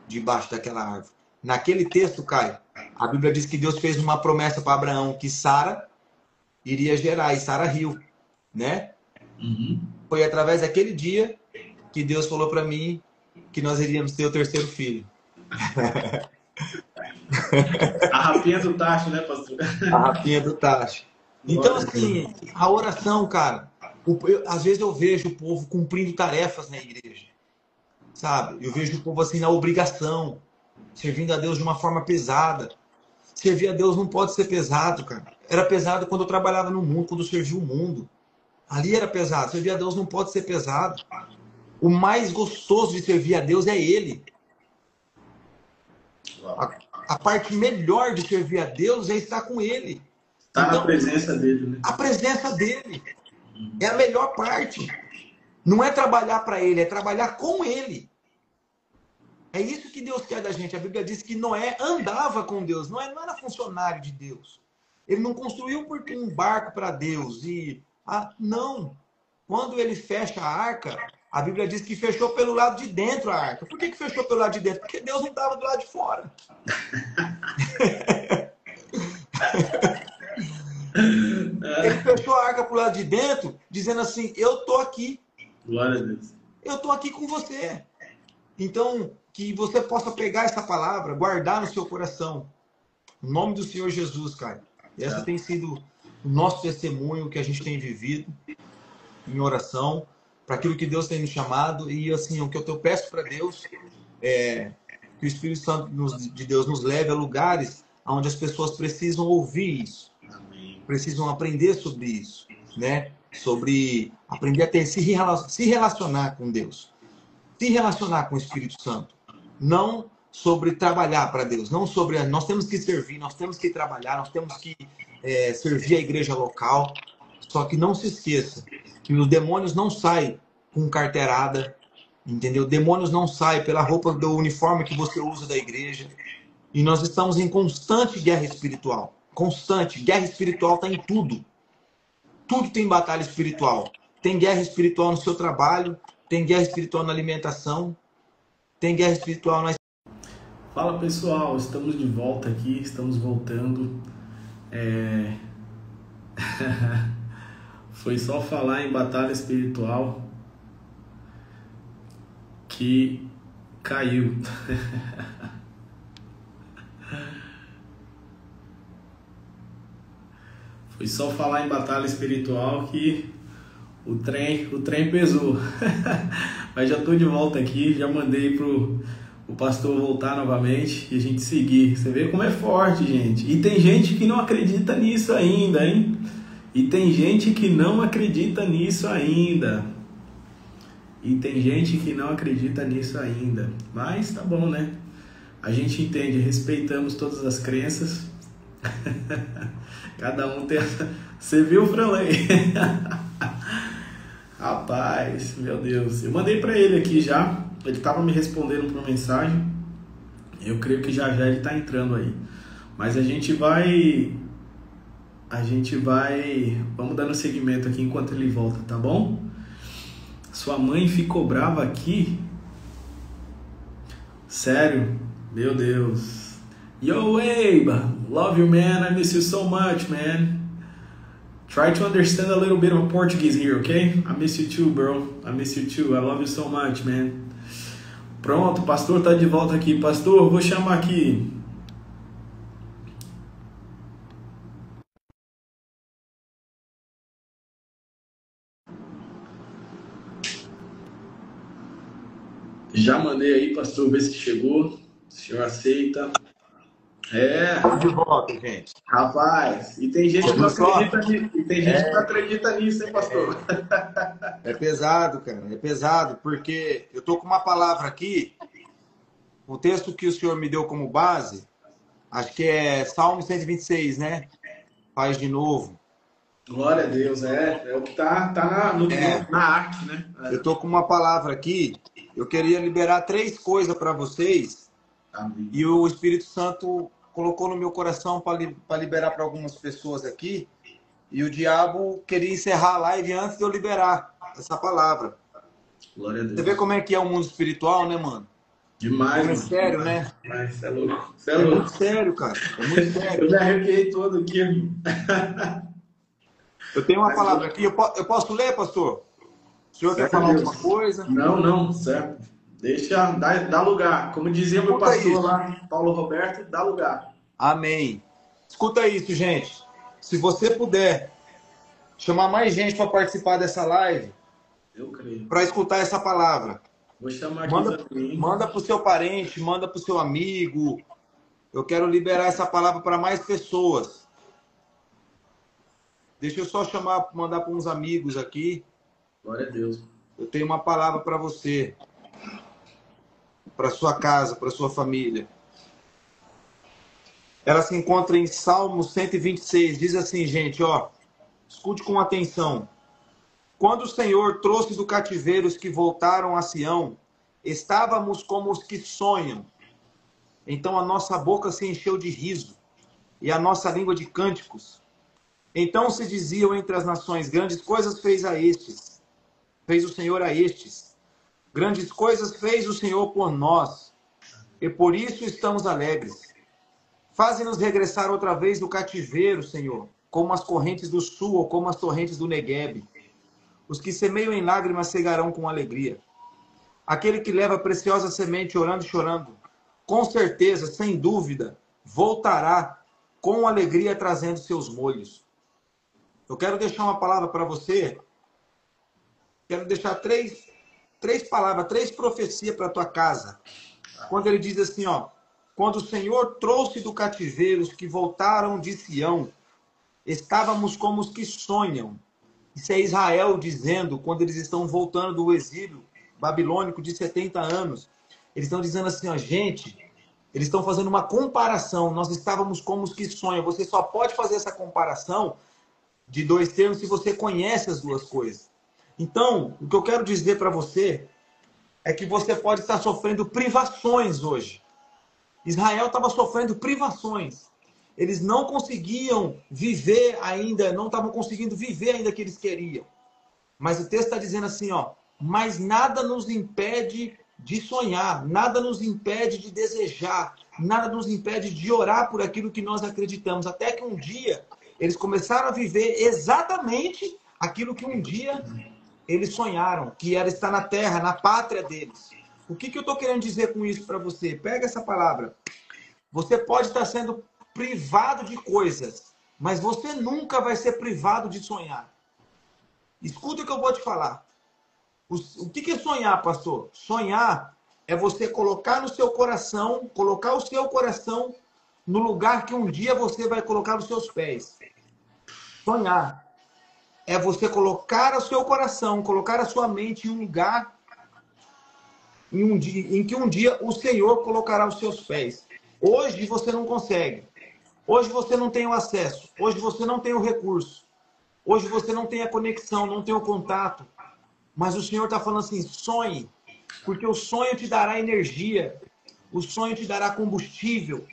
debaixo daquela árvore. Naquele texto, Caio, a Bíblia diz que Deus fez uma promessa para Abraão que Sara iria gerar, e Sara riu, né? Foi através daquele dia que Deus falou para mim que nós iríamos ter o terceiro filho. A rapinha do tacho, né, pastor? A rapinha do tacho. Então, assim, a oração, cara, às vezes eu vejo o povo cumprindo tarefas na igreja, sabe? Eu vejo o povo assim na obrigação, servindo a Deus de uma forma pesada. Servir a Deus não pode ser pesado, cara. Era pesado quando eu trabalhava no mundo, quando eu servia o mundo. Ali era pesado. Servir a Deus não pode ser pesado. O mais gostoso de servir a Deus é Ele. A parte melhor de servir a Deus é estar com Ele. Estar na presença dele, né? A presença dele é a melhor parte. Não é trabalhar para Ele, é trabalhar com Ele. É isso que Deus quer da gente. A Bíblia diz que Noé andava com Deus. Noé não era funcionário de Deus. Ele não construiu um barco para Deus. Não. Quando ele fecha a arca, a Bíblia diz que fechou pelo lado de dentro a arca. Por que fechou pelo lado de dentro? Porque Deus não estava do lado de fora. Ele fechou a arca pro lado de dentro, dizendo assim, eu tô aqui. Glória a Deus. Eu tô aqui com você. Então, que você possa pegar essa palavra, guardar no seu coração. Em nome do Senhor Jesus, cara. Essa tem sido o nosso testemunho que a gente tem vivido em oração, para aquilo que Deus tem nos chamado. E assim, o que eu peço para Deus é que o Espírito Santo de Deus nos leve a lugares onde as pessoas precisam ouvir isso. Amém. Precisam aprender sobre isso, né? Sobre aprender a se relacionar com Deus. Se relacionar com o Espírito Santo. Não sobre trabalhar para Deus. Não sobre... Nós temos que servir, nós temos que trabalhar, nós temos que servir a igreja local. Só que não se esqueça que os demônios não saem com carteirada, entendeu? Demônios não saem pela roupa do uniforme que você usa da igreja. E nós estamos em constante guerra espiritual. Constante. Guerra espiritual está em tudo. Tudo tem batalha espiritual. Tem guerra espiritual no seu trabalho, tem guerra espiritual na alimentação, tem guerra espiritual na... Fala pessoal, estamos de volta aqui, estamos voltando. Foi só falar em batalha espiritual que caiu. Foi só falar em batalha espiritual que o trem pesou. Mas já estou de volta aqui, já mandei pro o pastor voltar novamente e a gente seguir. Você vê como é forte, gente. E tem gente que não acredita nisso ainda, hein? E tem gente que não acredita nisso ainda. Mas tá bom, né? A gente entende, respeitamos todas as crenças. Cada um tem... Você viu, Franley? Rapaz, meu Deus. Eu mandei pra ele aqui já. Ele tava me respondendo por mensagem. Eu creio que já ele tá entrando aí. Mas a gente vai... Vamos dando seguimento aqui enquanto ele volta, tá bom? Sua mãe ficou brava aqui? Sério? Meu Deus. Yo, Abe! Love you, man. I miss you so much, man. Try to understand a little bit of Portuguese here, okay? I miss you too, bro. I miss you too. I love you so much, man. Pronto, o pastor tá de volta aqui. Pastor, eu vou chamar aqui. Já mandei aí, pastor, ver se chegou. O senhor aceita. De volta, gente. Rapaz, e tem gente que não acredita nisso. E tem gente que não acredita nisso, hein, pastor? É pesado, cara. É pesado, porque eu tô com uma palavra aqui. O texto que o senhor me deu como base, acho que é Salmo 126, né? Faz de novo. Glória a Deus, é o que tá na arte, né? Eu tô com uma palavra aqui. Eu queria liberar 3 coisas para vocês. Amém. E o Espírito Santo colocou no meu coração para liberar para algumas pessoas aqui. E o diabo queria encerrar a live antes de eu liberar essa palavra. Glória a Deus. Você vê como é que é o mundo espiritual, né, mano? Demais. É sério, né? Mas é louco. É muito sério, cara. É muito sério. Eu me arrepiei todo aqui. Eu tenho uma palavra aqui. Eu posso ler, pastor? O senhor quer falar alguma coisa? Não, certo. Deixa, dá lugar. Como dizia meu pastor lá, Paulo Roberto, dá lugar. Amém. Escuta isso, gente. Se você puder chamar mais gente para participar dessa live, eu creio, para escutar essa palavra. Vou chamar aqui manda para o seu parente, manda para o seu amigo. Eu quero liberar essa palavra para mais pessoas. Deixa eu só mandar para uns amigos aqui. Glória a Deus. Eu tenho uma palavra para você. Para sua casa, para sua família. Ela se encontra em Salmo 126. Diz assim, gente, ó. Escute com atenção. Quando o Senhor trouxe do cativeiro os que voltaram a Sião, estávamos como os que sonham. Então a nossa boca se encheu de riso e a nossa língua de cânticos. Então se diziam entre as nações, grandes coisas fez o Senhor a estes. Grandes coisas fez o Senhor por nós, e por isso estamos alegres. Faze-nos regressar outra vez do cativeiro, Senhor, como as correntes do sul ou como as torrentes do Neguebe. Os que semeiam em lágrimas cegarão com alegria. Aquele que leva a preciosa semente orando e chorando, com certeza, sem dúvida, voltará com alegria trazendo seus molhos. Eu quero deixar uma palavra para você. Quero deixar três palavras, 3 profecias para a tua casa. Quando ele diz assim, ó, quando o Senhor trouxe do cativeiro os que voltaram de Sião, estávamos como os que sonham. Isso é Israel dizendo, quando eles estão voltando do exílio babilônico de 70 anos. Eles estão dizendo assim, ó, gente, eles estão fazendo uma comparação. Nós estávamos como os que sonham. Você só pode fazer essa comparação de dois termos se você conhece as duas coisas. Então, o que eu quero dizer para você é que você pode estar sofrendo privações hoje. Israel estava sofrendo privações. Eles não conseguiam viver ainda, não estavam conseguindo viver ainda o que eles queriam. Mas o texto está dizendo assim, ó, mas nada nos impede de sonhar, nada nos impede de desejar, nada nos impede de orar por aquilo que nós acreditamos. Até que um dia eles começaram a viver exatamente aquilo que um dia eles sonharam, que era estar na terra, na pátria deles. O que eu estou querendo dizer com isso para você? Pega essa palavra. Você pode estar sendo privado de coisas, mas você nunca vai ser privado de sonhar. Escuta o que eu vou te falar. O que é sonhar, pastor? Sonhar é você colocar no seu coração, colocar o seu coração no lugar que um dia você vai colocar os seus pés. Sonhar é você colocar o seu coração, colocar a sua mente em um lugar em que um dia o Senhor colocará os seus pés. Hoje você não consegue. Hoje você não tem o acesso. Hoje você não tem o recurso. Hoje você não tem a conexão, não tem o contato. Mas o Senhor está falando assim, sonhe. Porque o sonho te dará energia. O sonho te dará combustível.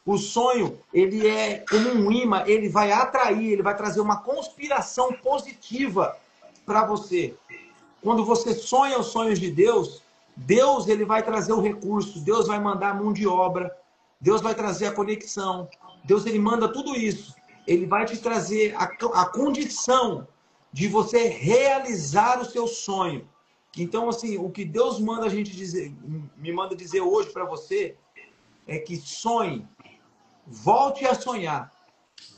O sonho, ele é como um imã, ele vai atrair, ele vai trazer uma conspiração positiva para você. Quando você sonha os sonhos de Deus, Deus ele vai trazer o recurso, Deus vai mandar a mão de obra, Deus vai trazer a conexão, Deus ele manda tudo isso. Ele vai te trazer a condição de você realizar o seu sonho. Então, assim, o que Deus manda a gente dizer, me manda dizer hoje para você, é que sonhe, volte a sonhar.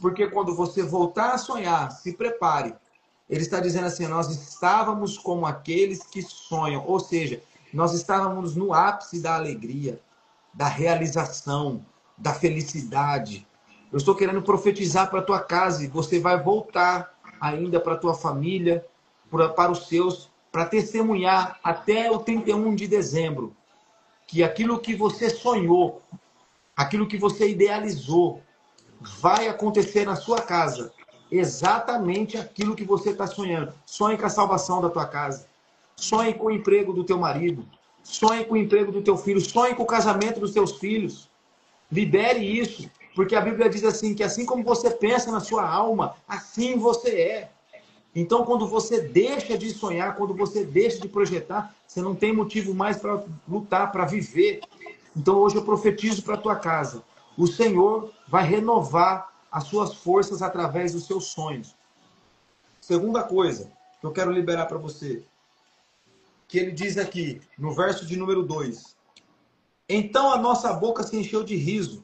Porque quando você voltar a sonhar, se prepare. Ele está dizendo assim, nós estávamos como aqueles que sonham. Ou seja, nós estávamos no ápice da alegria, da realização, da felicidade. Eu estou querendo profetizar para a tua casa e você vai voltar ainda para a tua família, para os seus, para testemunhar até o 31 de dezembro que aquilo que você sonhou, aquilo que você idealizou, vai acontecer na sua casa. Exatamente aquilo que você está sonhando. Sonhe com a salvação da tua casa. Sonhe com o emprego do teu marido. Sonhe com o emprego do teu filho. Sonhe com o casamento dos teus filhos. Libere isso. Porque a Bíblia diz assim, que assim como você pensa na sua alma, assim você é. Então, quando você deixa de sonhar, quando você deixa de projetar, você não tem motivo mais para lutar, para viver. Então, hoje eu profetizo para a tua casa. O Senhor vai renovar as suas forças através dos seus sonhos. Segunda coisa que eu quero liberar para você, que ele diz aqui, no verso de número 2. Então a nossa boca se encheu de riso,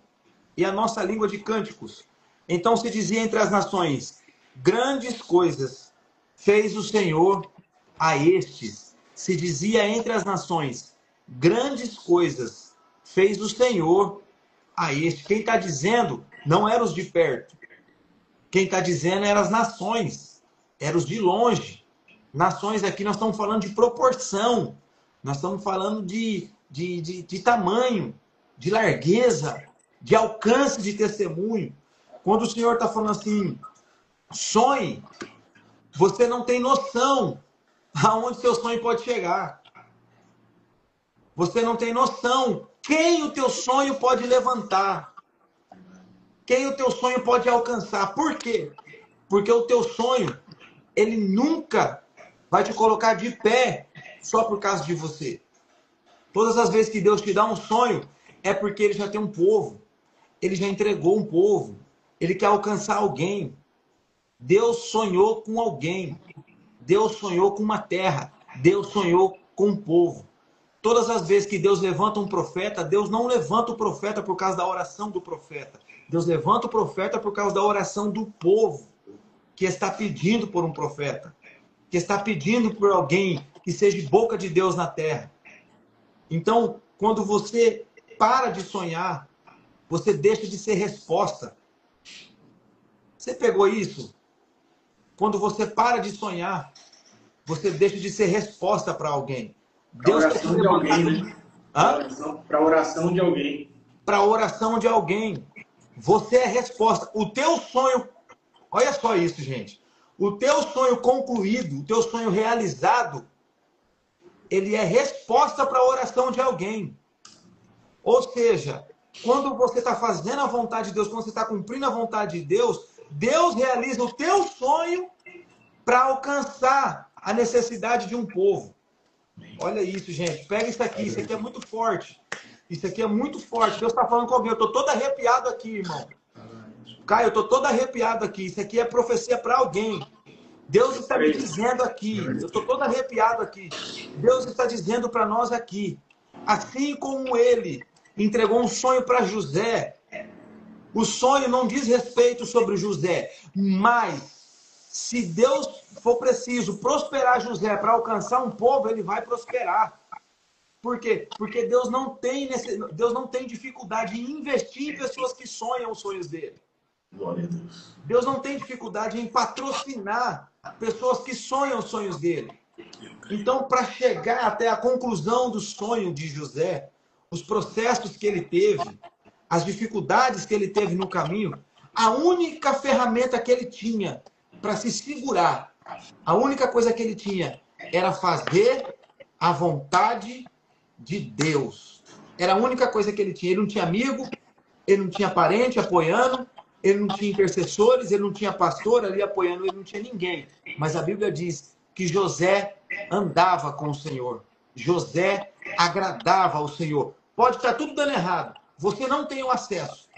e a nossa língua de cânticos. Então se dizia entre as nações, grandes coisas fez o Senhor a estes. Se dizia entre as nações, grandes coisas fez o Senhor a este. Quem está dizendo não eram os de perto. Quem está dizendo eram as nações. Eram os de longe. Nações aqui nós estamos falando de proporção. Nós estamos falando de tamanho, de largueza, de alcance de testemunho. Quando o Senhor está falando assim, sonhe, você não tem noção aonde seu sonho pode chegar. Você não tem noção quem o teu sonho pode levantar. Quem o teu sonho pode alcançar. Por quê? Porque o teu sonho, ele nunca vai te colocar de pé só por causa de você. Todas as vezes que Deus te dá um sonho, é porque ele já tem um povo. Ele já entregou um povo. Ele quer alcançar alguém. Deus sonhou com alguém. Deus sonhou com uma terra. Deus sonhou com um povo. Todas as vezes que Deus levanta um profeta, Deus não levanta o profeta por causa da oração do profeta. Deus levanta o profeta por causa da oração do povo, que está pedindo por um profeta, que está pedindo por alguém que seja boca de Deus na terra. Então, quando você para de sonhar, você deixa de ser resposta. Você pegou isso? Quando você para de sonhar, você deixa de ser resposta para alguém. Para oração de alguém, né? Para oração de alguém. Para oração de alguém. Você é resposta. O teu sonho... Olha só isso, gente. O teu sonho concluído, o teu sonho realizado, ele é resposta para a oração de alguém. Ou seja, quando você está fazendo a vontade de Deus, quando você está cumprindo a vontade de Deus, Deus realiza o teu sonho para alcançar a necessidade de um povo. Olha isso, gente. Pega isso aqui é muito forte. Isso aqui é muito forte. Deus está falando com alguém. Eu estou todo arrepiado aqui, irmão. Caio, eu estou todo arrepiado aqui. Isso aqui é profecia para alguém. Deus está me dizendo aqui. Eu estou todo arrepiado aqui. Deus está dizendo para nós aqui. Assim como ele entregou um sonho para José, o sonho não diz respeito sobre José, mas se Deus for preciso prosperar José para alcançar um povo, ele vai prosperar. Por quê? Porque Deus não tem dificuldade em investir em pessoas que sonham os sonhos dele. Glória a Deus. Deus não tem dificuldade em patrocinar pessoas que sonham os sonhos dele. Então, para chegar até a conclusão do sonho de José, os processos que ele teve, as dificuldades que ele teve no caminho, a única ferramenta que ele tinha para se segurar, a única coisa que ele tinha era fazer a vontade de Deus. Era a única coisa que ele tinha. Ele não tinha amigo, ele não tinha parente apoiando, ele não tinha intercessores, ele não tinha pastor ali apoiando, ele não tinha ninguém. Mas a Bíblia diz que José andava com o Senhor. José agradava ao Senhor. Pode estar tudo dando errado. Você não tem o acesso.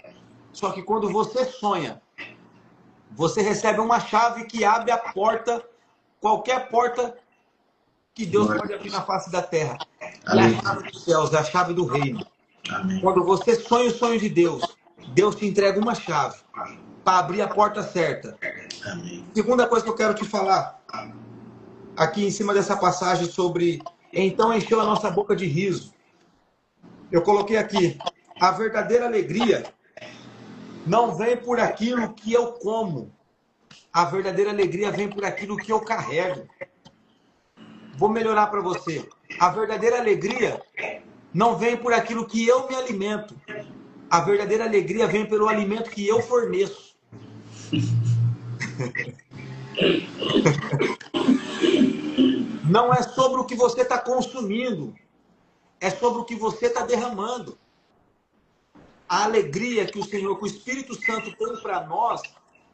Só que quando você sonha, você recebe uma chave que abre a porta, qualquer porta que Deus pode abrir na face da terra. É a chave dos céus, é a chave do reino. Amém. Quando você sonha o sonho de Deus, Deus te entrega uma chave para abrir a porta certa. Amém. Segunda coisa que eu quero te falar, aqui em cima dessa passagem sobre então encheu a nossa boca de riso. Eu coloquei aqui, a verdadeira alegria não vem por aquilo que eu como. A verdadeira alegria vem por aquilo que eu carrego. Vou melhorar para você. A verdadeira alegria não vem por aquilo que eu me alimento. A verdadeira alegria vem pelo alimento que eu forneço. Não é sobre o que você está consumindo. É sobre o que você está derramando. A alegria que o Senhor, que o Espírito Santo tem para nós,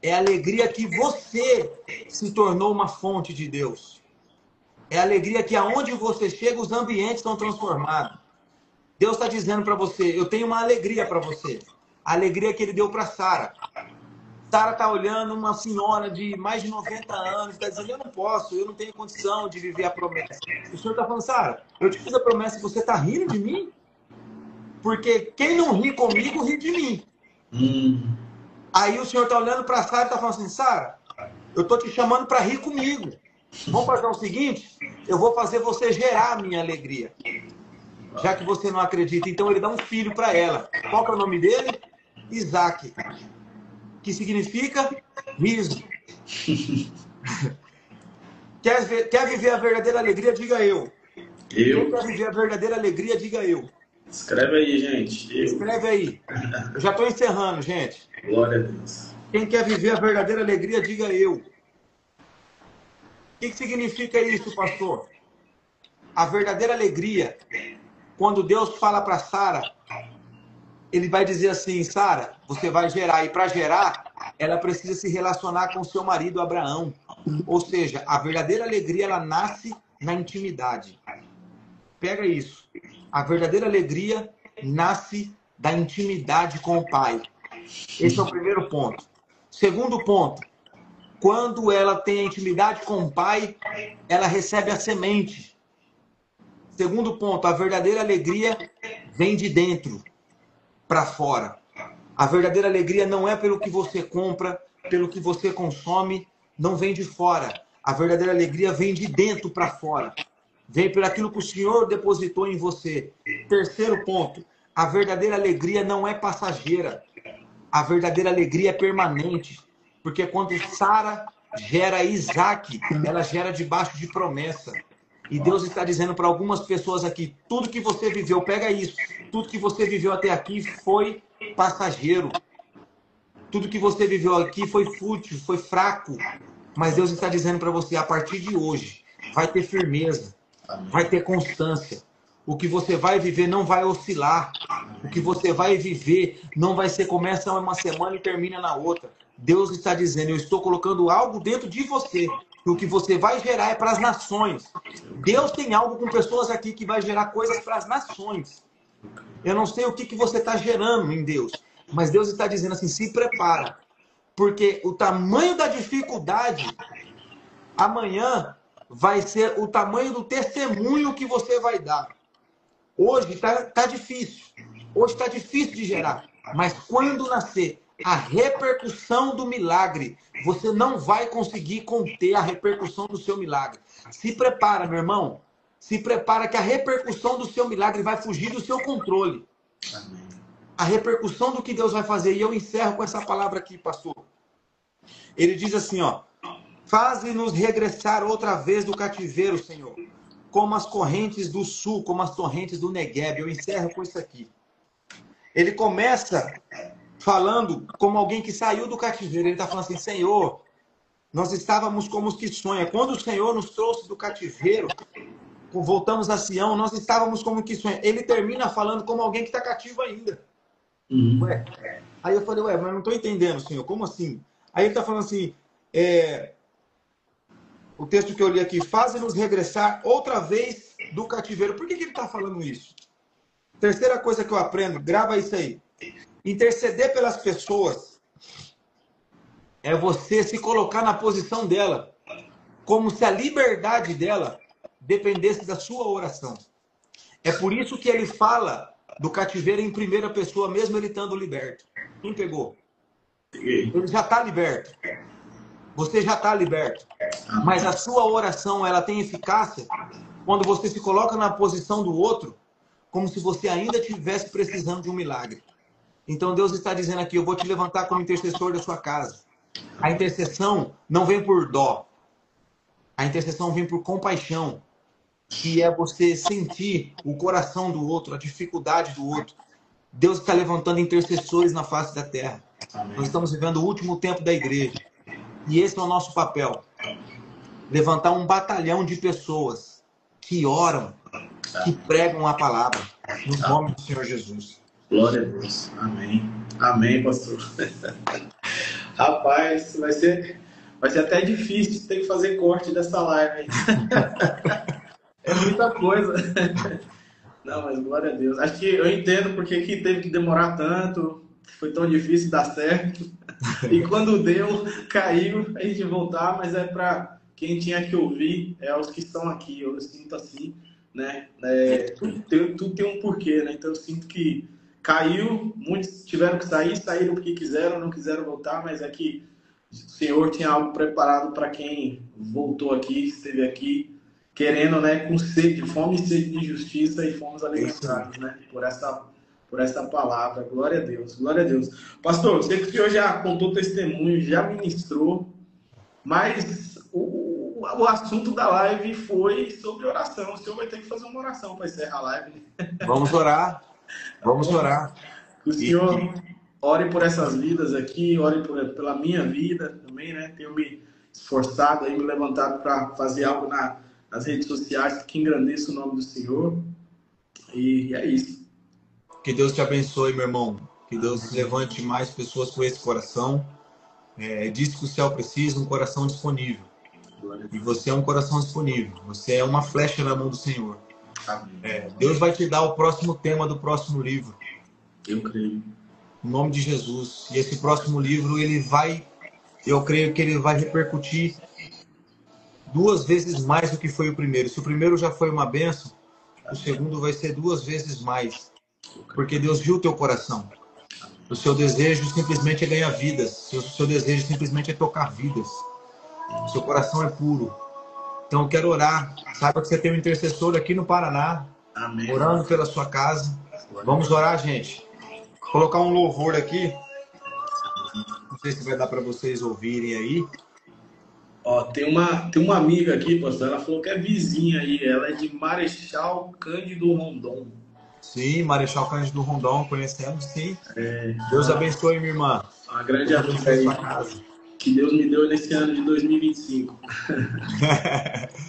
é a alegria que você se tornou uma fonte de Deus. É a alegria que aonde você chega, os ambientes são transformados. Deus está dizendo para você, eu tenho uma alegria para você. A alegria que ele deu para Sara. Sara está olhando uma senhora de mais de 90 anos, está dizendo, eu não posso, eu não tenho condição de viver a promessa. O Senhor está falando, Sara, eu te fiz a promessa e você está rindo de mim? Porque quem não ri comigo, ri de mim. Aí o Senhor está olhando para Sara e está falando assim, Sara, eu estou te chamando para rir comigo. Vamos fazer o seguinte, eu vou fazer você gerar a minha alegria. Já que você não acredita, então ele dá um filho para ela. Qual que é o nome dele? Isaac. Que significa riso. Quer viver a verdadeira alegria? Diga eu. Quem quer viver a verdadeira alegria? Diga eu. Escreve aí, gente. Escreve aí. Eu já estou encerrando, gente. Glória a Deus. Quem quer viver a verdadeira alegria? Diga eu. O que significa isso, pastor? A verdadeira alegria, quando Deus fala para Sara, ele vai dizer assim, Sara, você vai gerar. E para gerar, ela precisa se relacionar com seu marido Abraão. Ou seja, a verdadeira alegria, ela nasce na intimidade. Pega isso. A verdadeira alegria nasce da intimidade com o Pai. Esse é o primeiro ponto. Segundo ponto, quando ela tem a intimidade com o Pai, ela recebe a semente. Segundo ponto, a verdadeira alegria vem de dentro para fora. A verdadeira alegria não é pelo que você compra, pelo que você consome, não vem de fora. A verdadeira alegria vem de dentro para fora. Vem por aquilo que o Senhor depositou em você. Terceiro ponto, a verdadeira alegria não é passageira. A verdadeira alegria é permanente. Porque quando Sara gera Isaac, ela gera debaixo de promessa. E Deus está dizendo para algumas pessoas aqui, tudo que você viveu, pega isso, tudo que você viveu até aqui foi passageiro. Tudo que você viveu aqui foi fútil, foi fraco. Mas Deus está dizendo para você, a partir de hoje, vai ter firmeza, vai ter constância. O que você vai viver não vai oscilar. O que você vai viver não vai ser, começa uma semana e termina na outra. Deus está dizendo, eu estou colocando algo dentro de você. E o que você vai gerar é para as nações. Deus tem algo com pessoas aqui que vai gerar coisas para as nações. Eu não sei o que você está gerando em Deus. Mas Deus está dizendo assim, se prepara. Porque o tamanho da dificuldade amanhã vai ser o tamanho do testemunho que você vai dar. Hoje tá difícil. Hoje está difícil de gerar. Mas quando nascer a repercussão do milagre, você não vai conseguir conter a repercussão do seu milagre. Se prepara, meu irmão. Se prepara que a repercussão do seu milagre vai fugir do seu controle. Amém. A repercussão do que Deus vai fazer. E eu encerro com essa palavra aqui, pastor. Ele diz assim, ó. Faze-nos regressar outra vez do cativeiro, Senhor. Como as correntes do sul, como as torrentes do Negueb. Eu encerro com isso aqui. Ele começa falando como alguém que saiu do cativeiro. Ele está falando assim, Senhor, nós estávamos como os que sonham. Quando o Senhor nos trouxe do cativeiro, voltamos a Sião, nós estávamos como que sonham. Ele termina falando como alguém que está cativo ainda. Ué. Aí eu falei, mas eu não estou entendendo, Senhor, como assim? Aí ele está falando assim, o texto que eu li aqui, faze-nos regressar outra vez do cativeiro. Por que ele está falando isso? Terceira coisa que eu aprendo, grava isso aí. Interceder pelas pessoas é você se colocar na posição dela, como se a liberdade dela dependesse da sua oração. É por isso que ele fala do cativeiro em primeira pessoa, mesmo ele estando liberto. Quem pegou? Ele já está liberto. Você já está liberto. Mas a sua oração, ela tem eficácia quando você se coloca na posição do outro, como se você ainda estivesse precisando de um milagre. Então Deus está dizendo aqui, eu vou te levantar como intercessor da sua casa. A intercessão não vem por dó. A intercessão vem por compaixão, que é você sentir o coração do outro, a dificuldade do outro. Deus está levantando intercessores na face da terra. Amém. Nós estamos vivendo o último tempo da igreja. E esse é o nosso papel. Levantar um batalhão de pessoas que oram, que pregam a palavra. No nome do Senhor Jesus. Glória a Deus. Amém. Amém, pastor. Rapaz, vai ser até difícil ter que fazer corte dessa live. É muita coisa. Não, mas glória a Deus. Acho que eu entendo porque que teve que demorar tanto. Foi tão difícil dar certo. E quando deu, caiu, a gente voltar, mas é para quem tinha que ouvir, os que estão aqui. Eu sinto assim, né? Tudo tem um porquê, né? Então eu sinto que caiu, muitos tiveram que sair, saíram porque quiseram, não quiseram voltar, mas é que o Senhor tinha algo preparado para quem voltou aqui, esteve aqui, querendo, né, com sede, fome e sede de justiça, e fomos alimentados, né, por essa palavra. Glória a Deus, glória a Deus. Pastor, sei que o senhor já contou testemunho, já ministrou, mas o assunto da live foi sobre oração. O senhor vai ter que fazer uma oração para encerrar a live. Vamos orar. Vamos orar. Que o senhor ore por essas vidas aqui, ore pela minha vida também, né? Tenho me esforçado aí, me levantado para fazer algo nas redes sociais que engrandeça o nome do Senhor. E é isso. Que Deus te abençoe, meu irmão. Que Deus levante mais pessoas com esse coração. Diz que o céu precisa, um coração disponível. E você é um coração disponível. Você é uma flecha na mão do Senhor. Deus vai te dar o próximo tema do próximo livro. Eu creio. Em nome de Jesus. E esse próximo livro, eu creio que ele vai repercutir 2 vezes mais do que foi o primeiro. Se o primeiro já foi uma bênção, o segundo vai ser 2 vezes mais. Porque Deus viu o teu coração. O seu desejo simplesmente é ganhar vidas. O seu desejo simplesmente é tocar vidas. O seu coração é puro. Então eu quero orar. Saiba que você tem um intercessor aqui no Paraná. Amém. Orando pela sua casa. Vamos orar, gente. Vou colocar um louvor aqui. Não sei se vai dar para vocês ouvirem aí. Ó, tem uma amiga aqui, pastor. Ela falou que é vizinha aí. Ela é de Marechal Cândido Rondon. Sim, Marechal Cândido Rondon. Conhecemos, sim. Deus abençoe, minha irmã. Uma grande amiga aí. que Deus me deu nesse ano de 2025.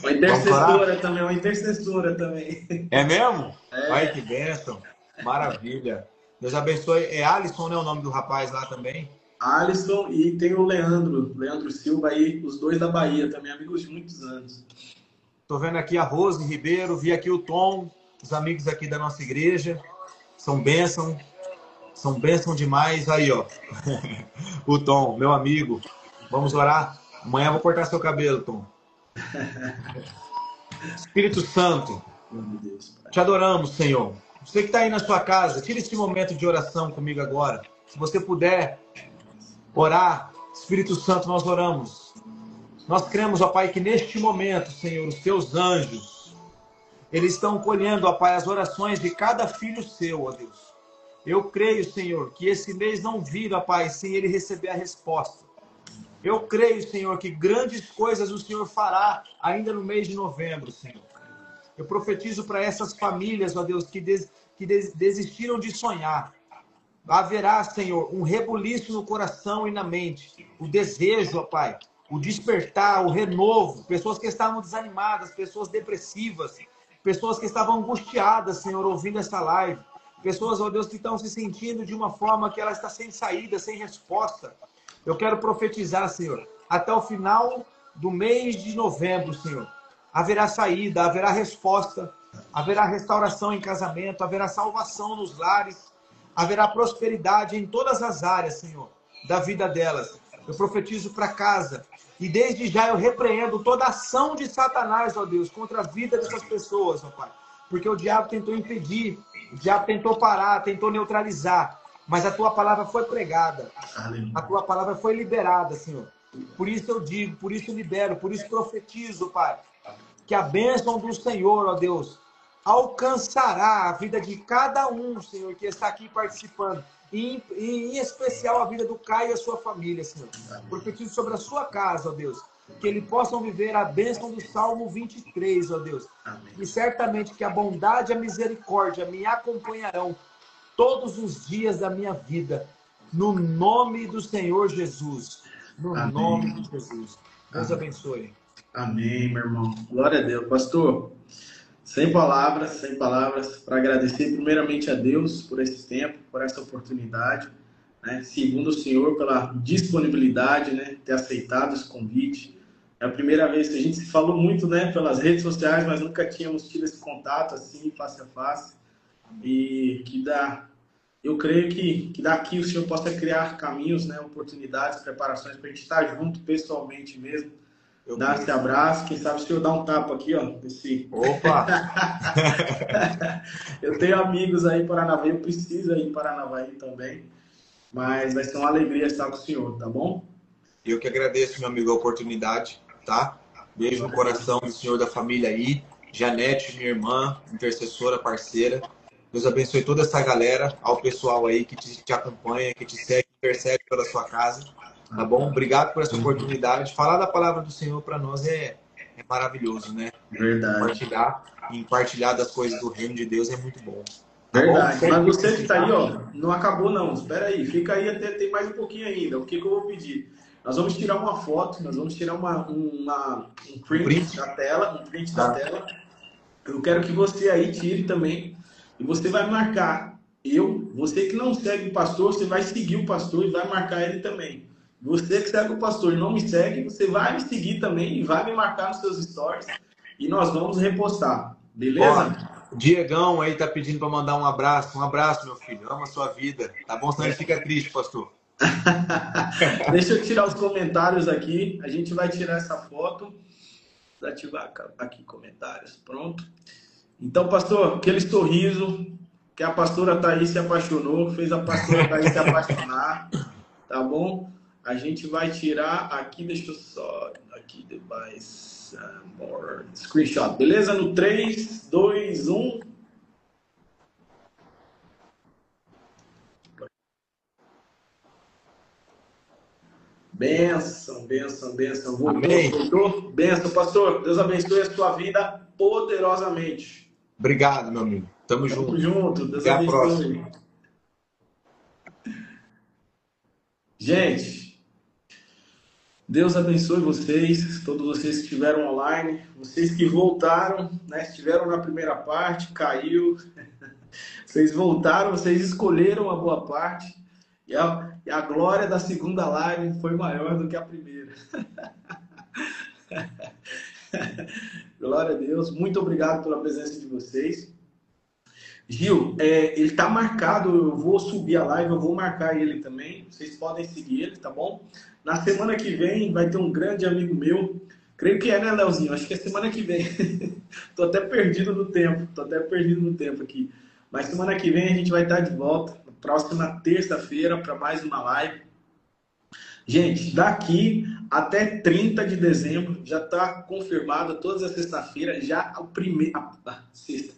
Uma intercessora também. É mesmo? É. Ai, que bênção. Maravilha. Deus abençoe. É Alisson, né, o nome do rapaz lá também? Alisson e tem o Leandro Silva aí, os dois da Bahia, também amigos de muitos anos. Tô vendo aqui a Rose Ribeiro, vi aqui o Tom, os amigos aqui da nossa igreja. São bênção demais. Aí, ó. O Tom, meu amigo. Vamos orar? Amanhã eu vou cortar seu cabelo, Tom. Espírito Santo, te adoramos, Senhor. Você que está aí na sua casa, tire esse momento de oração comigo agora. Se você puder orar, Espírito Santo, nós oramos. Nós cremos, ó Pai, que neste momento, Senhor, os teus anjos, eles estão colhendo, ó Pai, as orações de cada filho seu, ó Deus. Eu creio, Senhor, que esse mês não vira, Pai, sem ele receber a resposta. Eu creio, Senhor, que grandes coisas o Senhor fará ainda no mês de novembro, Senhor. Eu profetizo para essas famílias, ó Deus, que desistiram de sonhar. Haverá, Senhor, um rebuliço no coração e na mente. O desejo, ó Pai, o despertar, o renovo. Pessoas que estavam desanimadas, pessoas depressivas, pessoas que estavam angustiadas, Senhor, ouvindo essa live. Pessoas, ó Deus, que estão se sentindo de uma forma que ela está sem saída, sem resposta. Eu quero profetizar, Senhor, até o final do mês de novembro, Senhor. Haverá saída, haverá resposta, haverá restauração em casamento, haverá salvação nos lares, haverá prosperidade em todas as áreas, Senhor, da vida delas. Eu profetizo para casa e desde já eu repreendo toda ação de Satanás, ó Deus, contra a vida dessas pessoas, ó Pai. Porque o diabo tentou impedir, o diabo tentou parar, tentou neutralizar. Mas a tua palavra foi pregada. A tua palavra foi liberada, Senhor. Por isso eu digo, por isso eu libero, por isso profetizo, Pai. Que a bênção do Senhor, ó Deus, alcançará a vida de cada um, Senhor, que está aqui participando. E em especial a vida do Caio e a sua família, Senhor. Profetizo sobre a sua casa, ó Deus. Que eles possam viver a bênção do Salmo 23, ó Deus. E certamente que a bondade e a misericórdia me acompanharão todos os dias da minha vida, no nome do Senhor Jesus. No nome de Jesus. Deus abençoe. Amém, meu irmão. Glória a Deus. Pastor, sem palavras, para agradecer primeiramente a Deus por esse tempo, por essa oportunidade, né? Segundo o Senhor, pela disponibilidade, né? Ter aceitado esse convite. É a primeira vez que a gente se falou muito, né? Pelas redes sociais, mas nunca tínhamos tido esse contato assim, face a face. E eu creio que daqui o Senhor possa criar caminhos, né, oportunidades, preparações para a gente estar junto pessoalmente mesmo, dar esse abraço. Quem sabe o Senhor dá um tapa aqui, ó. Opa! Eu tenho amigos aí em Paranavaí, eu preciso ir em Paranavaí também, mas vai ser uma alegria estar com o Senhor, tá bom? Eu que agradeço, meu amigo, a oportunidade, tá? Beijo no coração do Senhor, da família aí. Janete, minha irmã, intercessora, parceira. Deus abençoe toda essa galera, ao pessoal aí que te acompanha, que te segue, intercede pela sua casa, tá bom? Obrigado por essa oportunidade. Falar da palavra do Senhor para nós é maravilhoso, né? Verdade. Compartilhar das coisas do reino de Deus é muito bom. Tá Verdade. bom? Mas você que está aí, ó, não acabou não. Espera aí, fica aí até tem mais um pouquinho ainda. O que eu vou pedir? Nós vamos tirar uma foto, nós vamos tirar um print da tela, Eu quero que você aí tire também. E você vai marcar você que não segue o pastor, você vai seguir o pastor e vai marcar ele também. Você que segue o pastor e não me segue, você vai me seguir também e vai me marcar nos seus stories e nós vamos repostar, beleza? Ó, Diegão aí tá pedindo para mandar um abraço. Um abraço, meu filho. Ama a sua vida. Tá bom? Senão ele fica triste, pastor. Deixa eu tirar os comentários aqui. A gente vai tirar essa foto. Vou ativar aqui comentários. Pronto. Então, pastor, aquele sorriso que a pastora Thaís se apaixonou, fez a pastora Thaís se apaixonar, tá bom? A gente vai tirar aqui, deixa eu só, aqui, device, more, screenshot, beleza? No 3, 2, 1. Bênção, bênção, bênção. Voltou? Bênção, pastor. Deus abençoe a sua vida poderosamente. Obrigado, meu amigo. Tamo junto. Deus até abençoe. A próxima. Gente, Deus abençoe vocês, todos vocês que estiveram online, vocês que voltaram, né, estiveram na primeira parte, caiu, vocês voltaram, vocês escolheram a boa parte, e a glória da segunda live foi maior do que a primeira. Glória a Deus, muito obrigado pela presença de vocês. Gil, ele tá marcado, eu vou subir a live, eu vou marcar ele também, vocês podem seguir ele, tá bom? Na semana que vem vai ter um grande amigo meu, creio que é, né, Leozinho? Acho que é semana que vem. Tô até perdido no tempo aqui. Mas semana que vem a gente vai estar de volta, próxima terça-feira, para mais uma live. Gente, daqui até 30 de dezembro, já está confirmado, todas as sexta-feiras, já o primeiro... Sexta.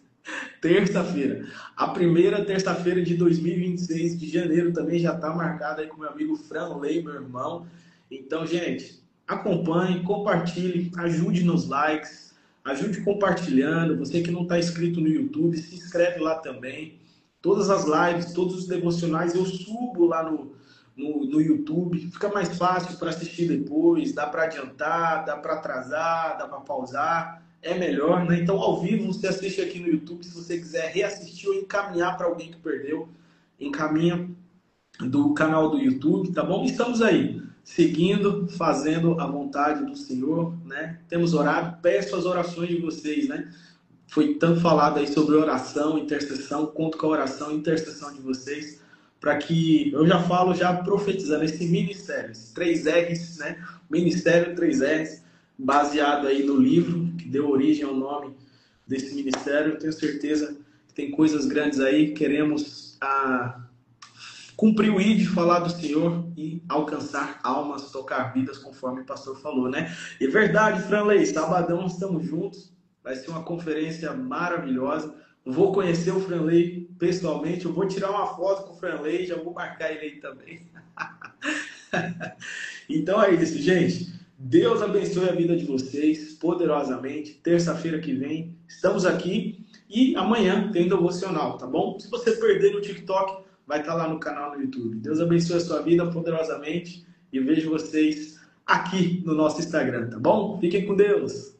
Terça-feira. A primeira terça-feira de 2026 de janeiro também já está marcada aí com meu amigo Franley, meu irmão. Então, gente, acompanhe, compartilhe, ajude nos likes, ajude compartilhando. Você que não está inscrito no YouTube, se inscreve lá também. Todas as lives, todos os devocionais eu subo lá no YouTube. Fica mais fácil para assistir depois, dá para adiantar, dá para atrasar, dá para pausar. É melhor, né? Então, ao vivo, você assiste aqui no YouTube. Se você quiser reassistir ou encaminhar para alguém que perdeu, encaminha do canal do YouTube, tá bom? Estamos aí, seguindo, fazendo a vontade do Senhor, né? Temos orado, peço as orações de vocês, né? Foi tanto falado aí sobre oração, intercessão, conto com a oração e intercessão de vocês, para que, eu já falo, já profetizando esse ministério, esses 3 R's, né? Ministério 3 R's, baseado aí no livro que deu origem ao nome desse ministério. Eu tenho certeza que tem coisas grandes aí. Queremos cumprir o ID, falar do Senhor e alcançar almas, tocar vidas, conforme o pastor falou, né? E verdade, Franley, sabadão estamos juntos. Vai ser uma conferência maravilhosa. Vou conhecer o Franley pessoalmente. Eu vou tirar uma foto com o Franley, já vou marcar ele aí também. Então é isso, gente. Deus abençoe a vida de vocês poderosamente. Terça-feira que vem estamos aqui e amanhã tem devocional, tá bom? Se você perder no TikTok, vai estar lá no canal no YouTube. Deus abençoe a sua vida poderosamente e vejo vocês aqui no nosso Instagram, tá bom? Fiquem com Deus.